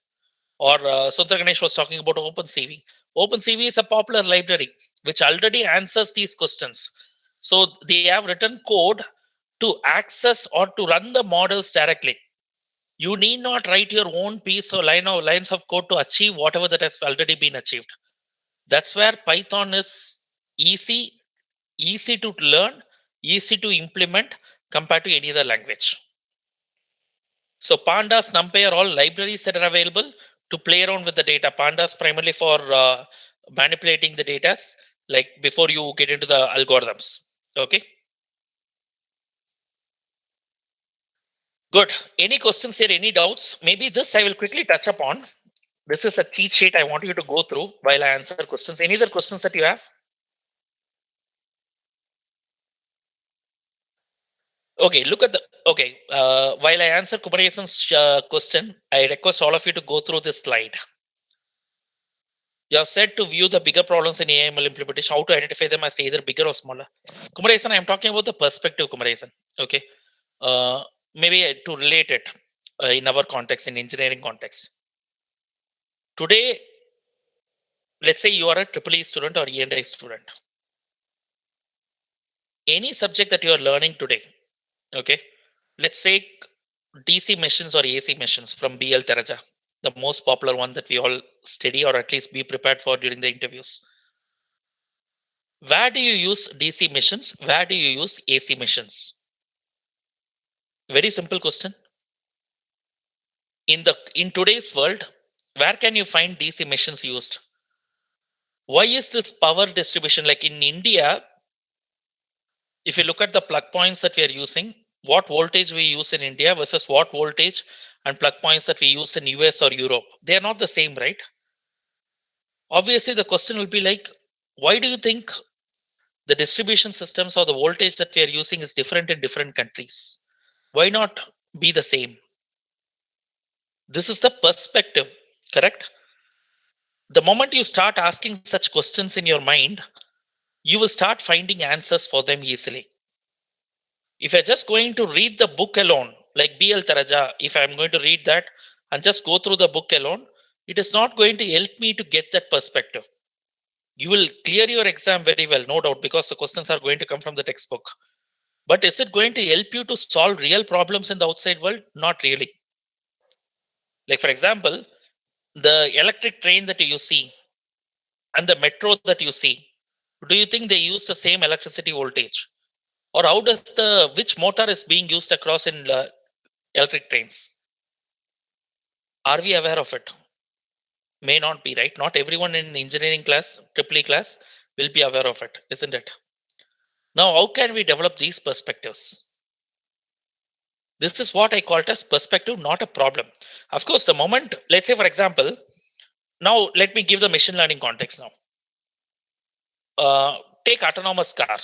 Or Sundar Ganesh was talking about OpenCV. OpenCV is a popular library which already answers these questions. So they have written code to access or to run the models directly. You need not write your own piece or lines of code to achieve whatever that has already been achieved. That's where Python is easy to learn, easy to implement compared to any other language. So pandas, numpy are all libraries that are available to play around with the data. Pandas primarily for manipulating the data, like before you get into the algorithms. Okay. Good. Any questions here? Any doubts? Maybe this I will quickly touch upon. This is a cheat sheet I want you to go through while I answer questions. Any other questions that you have? Okay, look at the, okay, while I answer Kumarasan's question, I request all of you to go through this slide. You have said to view the bigger problems in AI/ML implementation, how to identify them as either bigger or smaller. Kumarasan, I'm talking about the perspective, Kumarasan. Okay, maybe to relate it in our context, in engineering context. Today, let's say you are a EEE student or E&I student. Any subject that you are learning today, okay, let's say DC machines or AC machines from BL Teraja, the most popular one that we all study or at least be prepared for during the interviews. Where do you use DC machines? Where do you use AC machines? Very simple question. In today's world, where can you find DC machines used? Why is this power distribution like in India? If you look at the plug points that we are using, what voltage we use in India versus what voltage and plug points that we use in US or Europe, they are not the same, right? Obviously, the question will be like, why do you think the distribution systems or the voltage that we are using is different in different countries? Why not be the same? This is the perspective, correct? The moment you start asking such questions in your mind, you will start finding answers for them easily. If you're just going to read the book alone, like BL Taraja, if I'm going to read that and just go through the book alone, it is not going to help me to get that perspective. You will clear your exam very well, no doubt, because the questions are going to come from the textbook. But is it going to help you to solve real problems in the outside world? Not really. Like, for example, the electric train that you see and the metro that you see, do you think they use the same electricity voltage? Or how does which motor is being used across in electric trains? Are we aware of it? May not be, right? Not everyone in engineering class, EEE class, will be aware of it, isn't it? Now, how can we develop these perspectives? This is what I call it as perspective, not a problem. Of course, the moment, let's say, for example, now let me give the machine learning context now. Take autonomous car.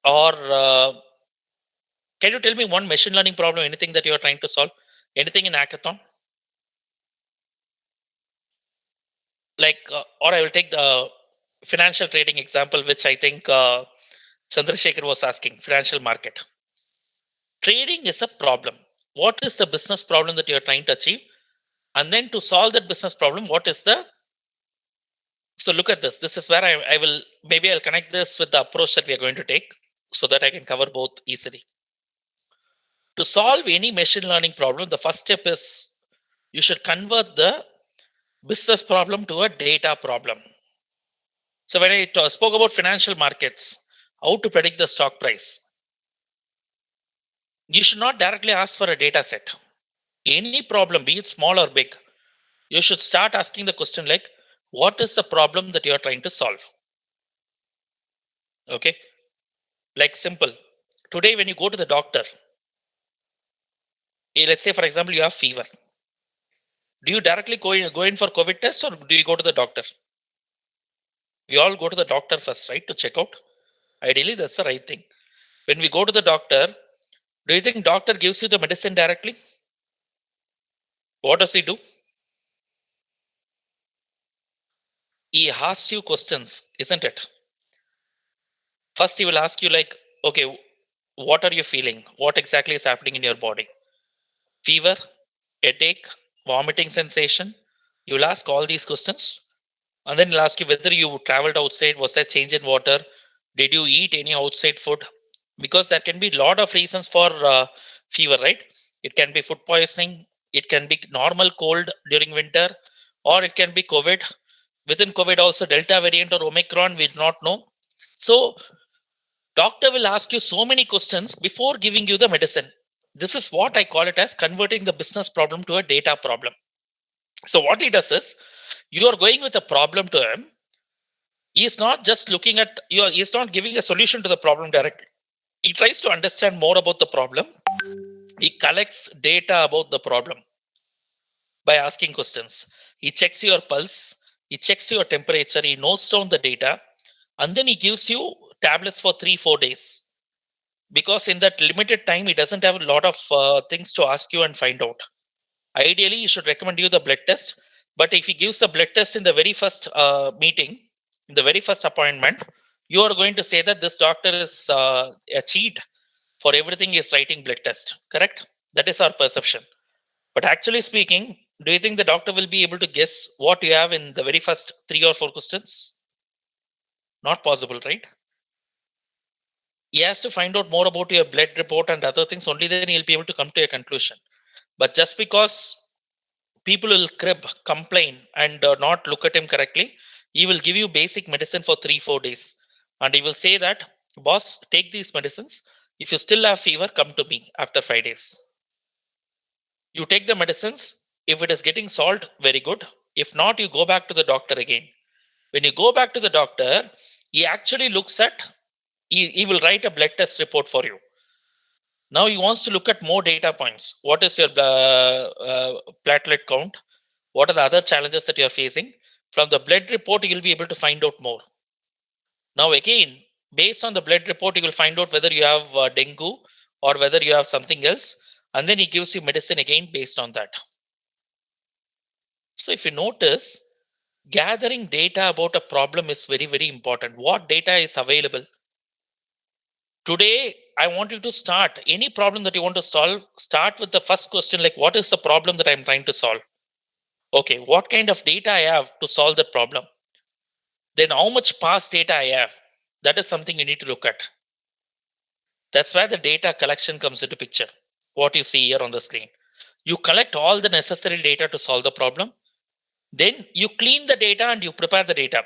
Or can you tell me one machine learning problem, anything that you are trying to solve? Anything in hackathon? Like, or I will take the financial trading example, which I think Chandrasekhar was asking, financial market. Trading is a problem. What is the business problem that you are trying to achieve? And then to solve that business problem, what is the... So look at this. This is where I will, maybe I'll connect this with the approach that we are going to take so that I can cover both easily. To solve any machine learning problem, the first step is you should convert the business problem to a data problem. So when I spoke about financial markets, how to predict the stock price, you should not directly ask for a data set. Any problem, be it small or big, you should start asking the question like, what is the problem that you are trying to solve? Okay, like simple. Today, when you go to the doctor, let's say, for example, you have fever. Do you directly go in for COVID test or do you go to the doctor? We all go to the doctor first, right, to check out. Ideally, that's the right thing. When we go to the doctor, do you think doctor gives you the medicine directly? What does he do? He asks you questions, isn't it? First, he will ask you like, okay, what are you feeling? What exactly is happening in your body? Fever, headache, vomiting sensation. You will ask all these questions. And then he'll ask you whether you traveled outside, was there change in water? Did you eat any outside food? Because there can be a lot of reasons for fever, right? It can be food poisoning. It can be normal cold during winter, or it can be COVID. Within COVID also Delta variant or Omicron, we do not know. So doctor will ask you so many questions before giving you the medicine. This is what I call it as converting the business problem to a data problem. So what he does is, you are going with a problem to him. He is not just looking at you. He is not giving a solution to the problem directly. He tries to understand more about the problem. He collects data about the problem by asking questions. He checks your pulse. He checks your temperature. He notes down the data, and then he gives you tablets for 3-4 days. Because in that limited time, he doesn't have a lot of things to ask you and find out. Ideally, he should recommend you the blood test. But if he gives a blood test in the very first meeting, in the very first appointment, you are going to say that this doctor is a cheat. For everything he is writing blood test. Correct? That is our perception. But actually speaking, do you think the doctor will be able to guess what you have in the very first 3 or 4 questions? Not possible, right? He has to find out more about your blood report and other things. Only then he'll be able to come to a conclusion. But just because people will crib, complain, and not look at him correctly, he will give you basic medicine for 3-4 days. And he will say that, boss, take these medicines. If you still have fever, come to me after 5 days. You take the medicines. If it is getting solved, very good. If not, you go back to the doctor again. When you go back to the doctor, he actually looks at, he will write a blood test report for you. Now he wants to look at more data points. What is your platelet count? What are the other challenges that you are facing? From the blood report, you will be able to find out more. Now again, based on the blood report, you will find out whether you have dengue or whether you have something else. And then he gives you medicine again based on that. So if you notice, gathering data about a problem is very, very important. What data is available? Today, I want you to start any problem that you want to solve. Start with the first question, like, what is the problem that I'm trying to solve? Okay, what kind of data I have to solve that problem? Then how much past data I have? That is something you need to look at. That's where the data collection comes into picture. What you see here on the screen. You collect all the necessary data to solve the problem. Then you clean the data and you prepare the data.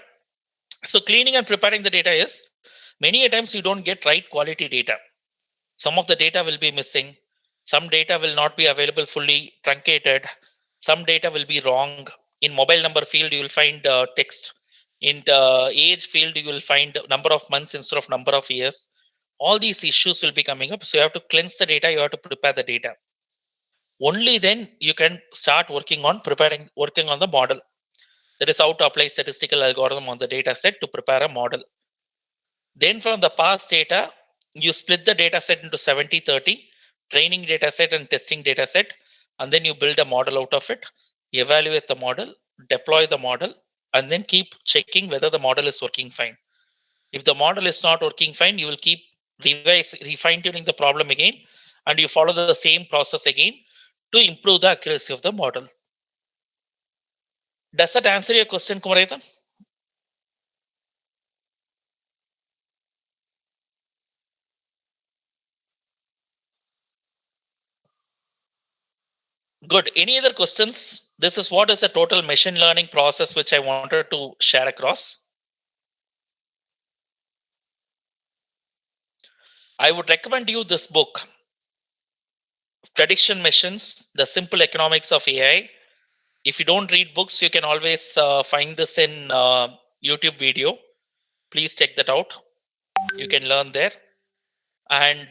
So cleaning and preparing the data is, many a times you don't get right quality data. Some of the data will be missing. Some data will not be available fully truncated. Some data will be wrong. In mobile number field, you will find text. In the age field, you will find number of months instead of number of years. All these issues will be coming up. So you have to cleanse the data. You have to prepare the data. Only then you can start working on the model. That is how to apply statistical algorithm on the data set to prepare a model. Then from the past data, you split the data set into 70-30, training data set and testing data set, and then you build a model out of it, evaluate the model, deploy the model, and then keep checking whether the model is working fine. If the model is not working fine, you will keep refine tuning the problem again, and you follow the same process again to improve the accuracy of the model. Does that answer your question, Kumarajan? Good. Any other questions? This is what is a total machine learning process which I wanted to share across. I would recommend you this book, Prediction Machines, The Simple Economics of AI. If you don't read books, you can always find this in YouTube video. Please check that out. You can learn there. And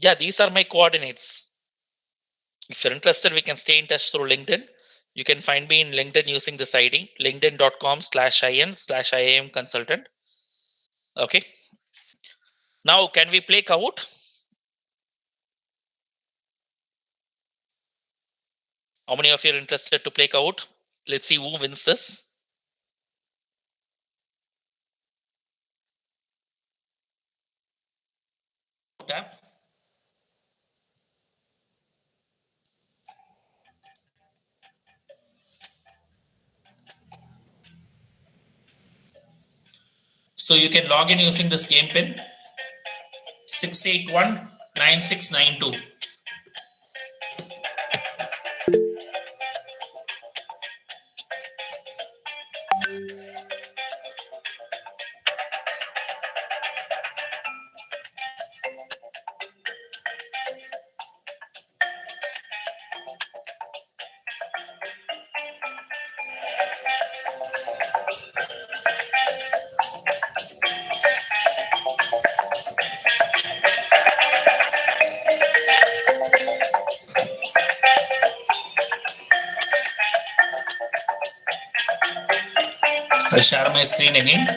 yeah, these are my coordinates. If you're interested, we can stay in touch through LinkedIn. You can find me in LinkedIn using this ID, linkedin.com/in/IAM consultant. Okay. Now, can we play Kahoot? How many of you are interested to play Kahoot? Let's see who wins this. Tap. So you can log in using this game pin 6819692. I'll share my screen again.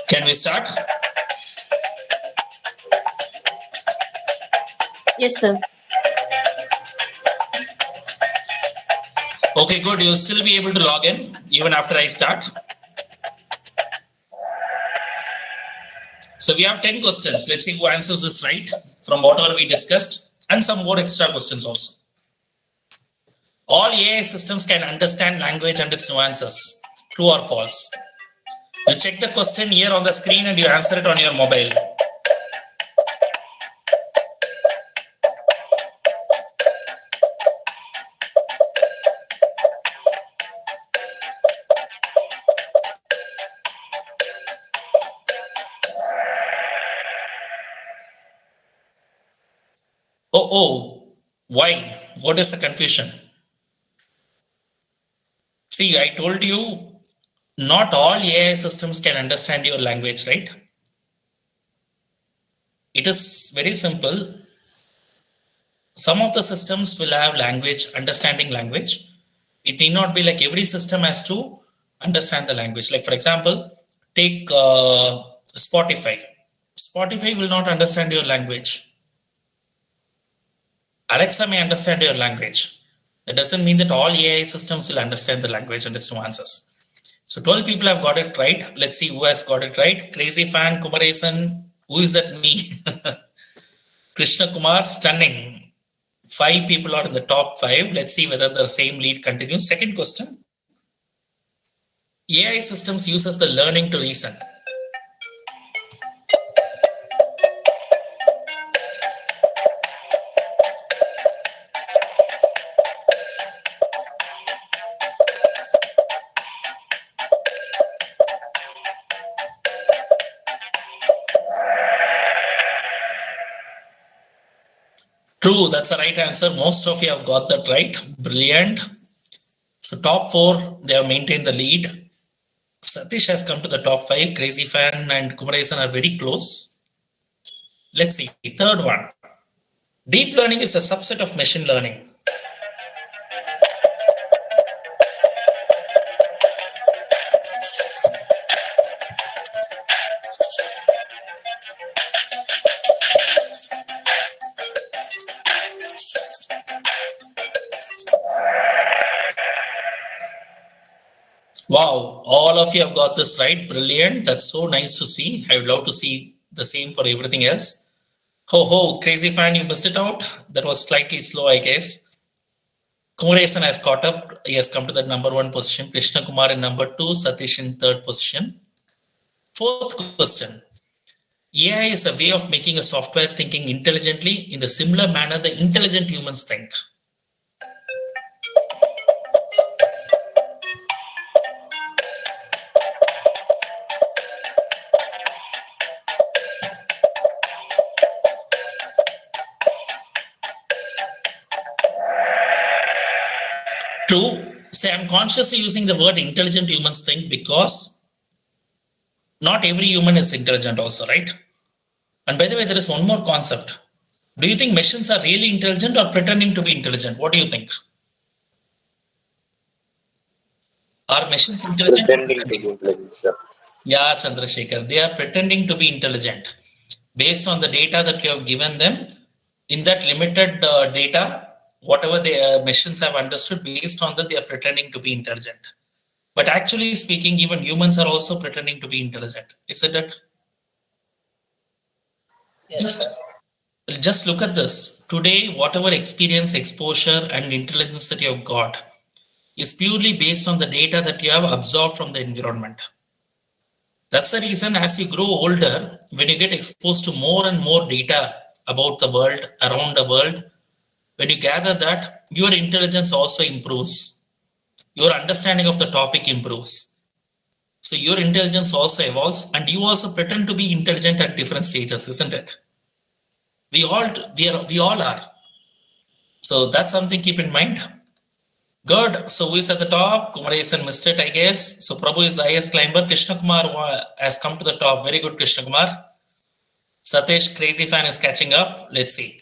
Can we start? Yes, sir. Okay, good. You'll still be able to log in even after I start. So we have 10 questions. Let's see who answers this right from whatever we discussed, and some more extra questions also. All AI systems can understand language and its nuances. True or false? You check the question here on the screen and you answer it on your mobile. Oh, why? What is the confusion? See, I told you not all AI systems can understand your language, right? It is very simple. Some of the systems will have language, understanding language. It need not be like every system has to understand the language. Like, for example, take Spotify. Spotify will not understand your language. Alexa may understand your language. That doesn't mean that all AI systems will understand the language and its nuances. So 12 people have got it right. Let's see who has got it right. Crazy fan, Kumaresan. Who is that? Me. Krishna Kumar, stunning. 5 people are in the top 5. Let's see whether the same lead continues. Second question. AI systems uses the learning to reason. True, that's the right answer. Most of you have got that right. Brilliant. So top 4, they have maintained the lead. Satish has come to the top 5. Crazy fan and Kumaresan are very close. Let's see. Third one. Deep learning is a subset of machine learning. Wow, all of you have got this right. Brilliant. That's so nice to see. I would love to see the same for everything else. Ho ho, crazy fan, you missed it out. That was slightly slow, I guess. Kumaresan has caught up. He has come to the number 1 position. Krishna Kumar in number 2. Satish in 3rd position. 4th question. AI is a way of making a software thinking intelligently in the similar manner the intelligent humans think. True. Say I'm consciously using the word intelligent humans think because not every human is intelligent also, right? And by the way, there is one more concept. Do you think machines are really intelligent or pretending to be intelligent? What do you think? Are machines intelligent? Pretending to be intelligent, sir. Yeah, Chandrasekhar, they are pretending to be intelligent based on the data that you have given them. In that limited data, whatever the machines have understood, based on that, they are pretending to be intelligent. But actually speaking, even humans are also pretending to be intelligent. Isn't it? Yes, Just look at this. Today, whatever experience, exposure, and intelligence that you have got is purely based on the data that you have absorbed from the environment. That's the reason as you grow older, when you get exposed to more and more data about the world, around the world, when you gather that, your intelligence also improves. Your understanding of the topic improves. So your intelligence also evolves, and you also pretend to be intelligent at different stages, isn't it? We all are. So that's something keep in mind. Good. So who is at the top? Kumaresan missed it, I guess. So Prabhu is the highest climber. Krishna Kumar has come to the top. Very good, Krishna Kumar. Satish, crazy fan, is catching up. Let's see.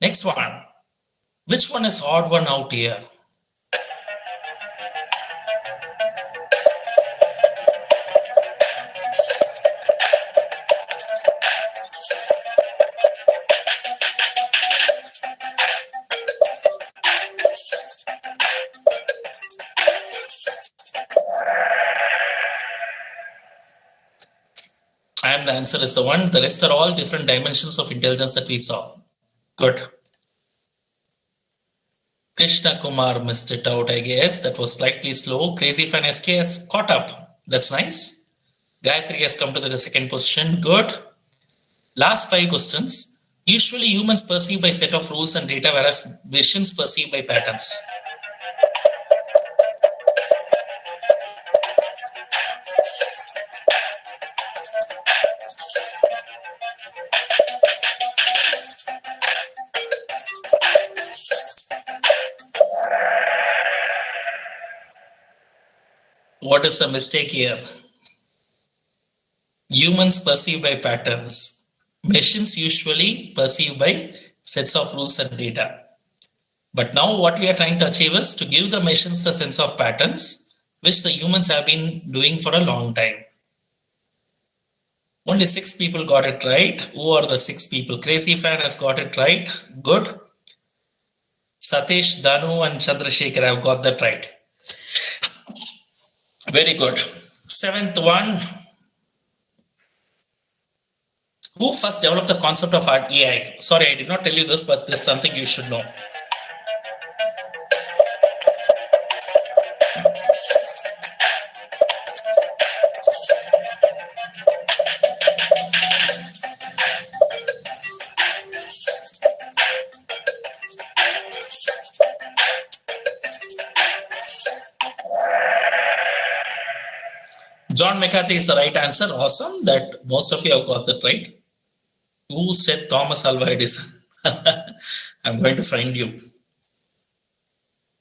Next one. Which one is odd one out here? And the answer is the one. The rest are all different dimensions of intelligence that we saw. Good. Krishna Kumar missed it out, I guess. That was slightly slow. Crazy fan SK has caught up. That's nice. Gayatri has come to the second position. Good. Last 5 questions. Usually humans perceive by set of rules and data, whereas machines perceive by patterns. What is the mistake here? Humans perceive by patterns. Machines usually perceive by sets of rules and data. But now what we are trying to achieve is to give the machines the sense of patterns, which the humans have been doing for a long time. Only 6 people got it right. Who are the 6 people? Crazy fan has got it right. Good. Satish, Danu, and Chandrasekhar have got that right. Very good. 7th one. Who first developed the concept of AI? Sorry, I did not tell you this, but this is something you should know. John McCarthy is the right answer. Awesome that most of you have got that right. Who said Thomas Alva Edison? I'm going to find you.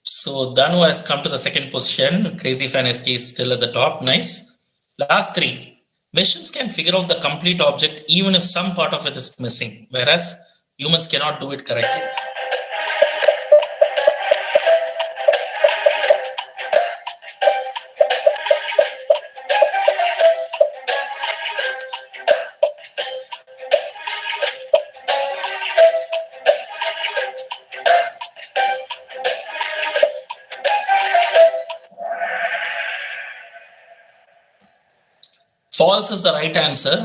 So Danu has come to the second position. Crazy fan SK is still at the top. Nice. Last 3. Machines can figure out the complete object even if some part of it is missing, whereas humans cannot do it correctly. False is the right answer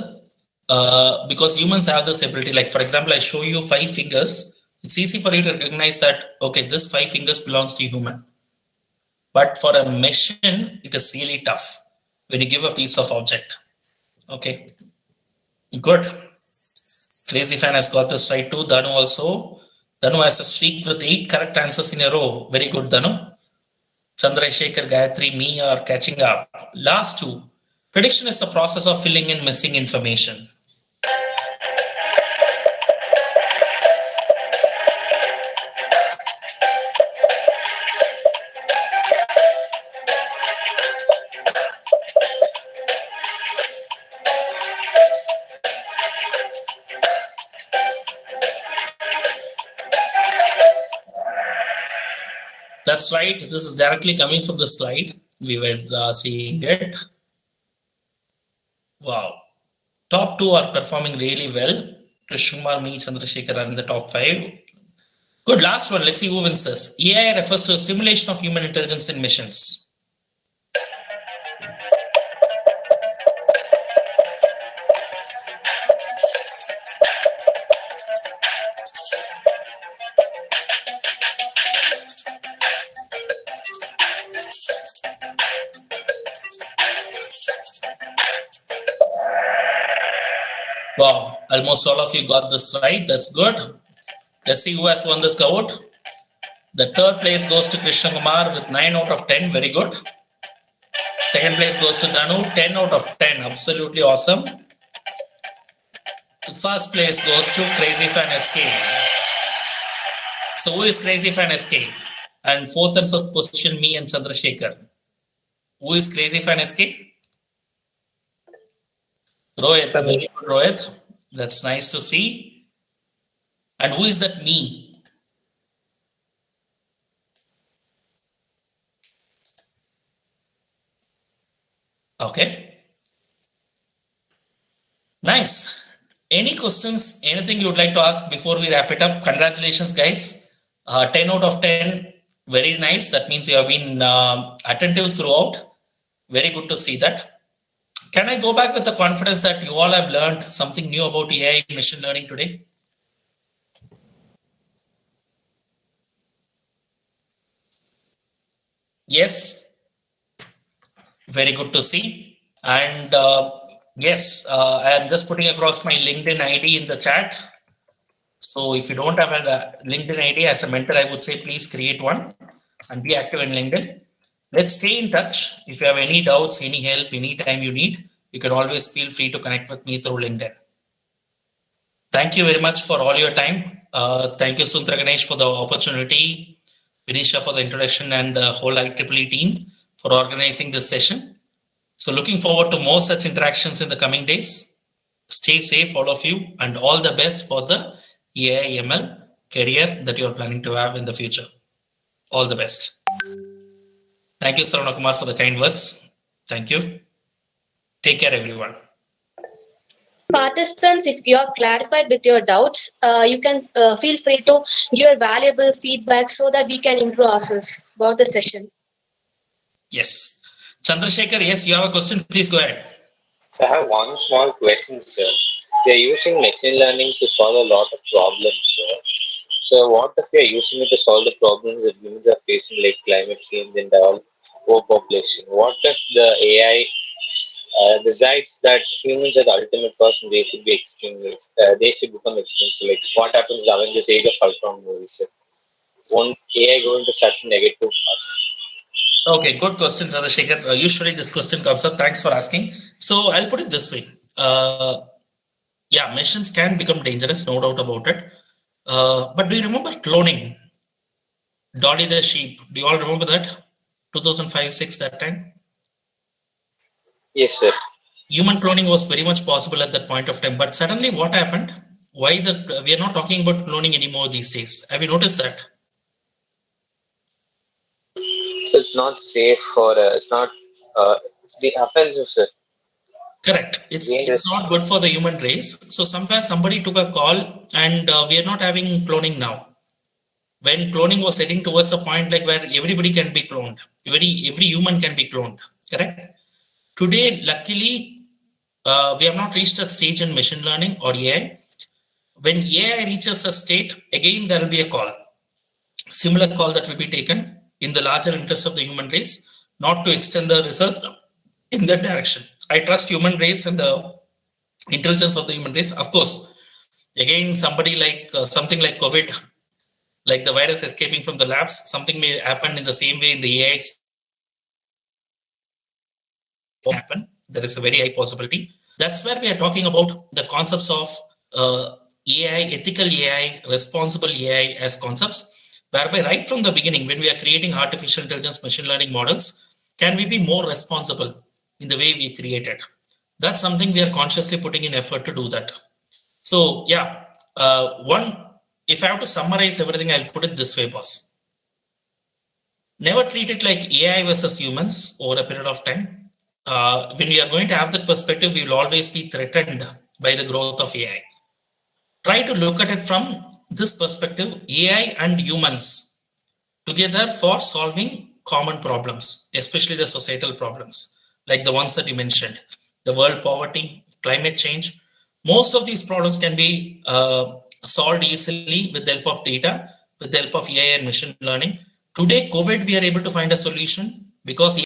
because humans have this ability. Like, for example, I show you 5 fingers. It's easy for you to recognize that, okay, this 5 fingers belongs to human. But for a machine, it is really tough when you give a piece of object. Okay, good. Crazy fan has got this right too. Danu also. Danu has a streak with 8 correct answers in a row. Very good, Danu. Chandrasekhar, Gayatri, me are catching up. Last 2. Prediction is the process of filling in missing information. That's right. This is directly coming from the slide. We were seeing it. Wow. Top 2 are performing really well. Krishkumar, me, Chandrasekhar are in the top 5. Good. Last one. Let's see who wins this. AI refers to a simulation of human intelligence in missions. Wow, almost all of you got this right. That's good. Let's see who has won this scout. The 3rd place goes to Krishna Kumar with 9 out of 10. Very good. 2nd place goes to Danu, 10 out of 10. Absolutely awesome. The 1st place goes to Crazy Fan SK. So who is Crazy Fan SK? And 4th and 5th position, me and Chandrasekhar. Who is Crazy Fan SK? Rohit, very good, Rohit. That's nice to see. And who is that me? Okay. Nice. Any questions, anything you would like to ask before we wrap it up? Congratulations, guys. 10 out of 10. Very nice. That means you have been attentive throughout. Very good to see that. Can I go back with the confidence that you all have learned something new about AI machine learning today? Yes. Very good to see. And yes, I am just putting across my LinkedIn ID in the chat. So if you don't have a LinkedIn ID as a mentor, I would say please create one and be active in LinkedIn. Let's stay in touch. If you have any doubts, any help, anytime you need, you can always feel free to connect with me through LinkedIn. Thank you very much for all your time. Thank you, Sundra Ganesh, for the opportunity, Vinisha for the introduction, and the whole IEEE team for organizing this session. So looking forward to more such interactions in the coming days. Stay safe, all of you, and all the best for the AI ML career that you are planning to have in the future. All the best. Thank you, Sarana Kumar, for the kind words. Thank you. Take care, everyone. Participants, if you are clarified with your doubts, you can feel free to give your valuable feedback so that we can improve ourselves about the session. Yes. Chandrasekhar, yes, you have a question. Please go ahead. So I have one small question, sir. They are using machine learning to solve a lot of problems, sir. So what if we are using it to solve the problems that humans are facing, like climate change and all, overpopulation? What if the AI decides that humans are the ultimate person, they should be extinct, they should become extinct? So like what happens in Avengers Age of Ultron movie, sir? Won't AI go into such negative parts? Okay, good question, Chandrasekhar. Usually this question comes up. Thanks for asking. So I'll put it this way. Yeah, machines can become dangerous, no doubt about it. But do you remember cloning? Dolly the sheep. Do you all remember that? 2005-06 that time? Yes, sir. Human cloning was very much possible at that point of time. But suddenly what happened? Why we are not talking about cloning anymore these days? Have you noticed that? So it's not safe for, it's not, it's the offensive, sir. Correct. It's not good for the human race. So somewhere somebody took a call and we are not having cloning now. When cloning was heading towards a point like where everybody can be cloned, every human can be cloned, correct? Today, luckily, we have not reached a stage in machine learning or AI. When AI reaches a state, again there will be a call, similar call that will be taken in the larger interest of the human race, not to extend the research in that direction. I trust human race and the intelligence of the human race. Of course, again, somebody like something like COVID, like the virus escaping from the labs, something may happen in the same way in the AI happen. There is a very high possibility. That's where we are talking about the concepts of AI, ethical AI, responsible AI as concepts, whereby right from the beginning, when we are creating artificial intelligence machine learning models, can we be more responsible in the way we create it? That's something we are consciously putting in effort to do that. So yeah, if I have to summarize everything, I'll put it this way, boss. Never treat it like AI versus humans over a period of time. When we are going to have that perspective, we will always be threatened by the growth of AI. Try to look at it from this perspective, AI and humans together for solving common problems, especially the societal problems, like the ones that you mentioned, the world poverty, climate change. Most of these problems can be solved easily with the help of data, with the help of AI and machine learning. Today, COVID, we are able to find a solution because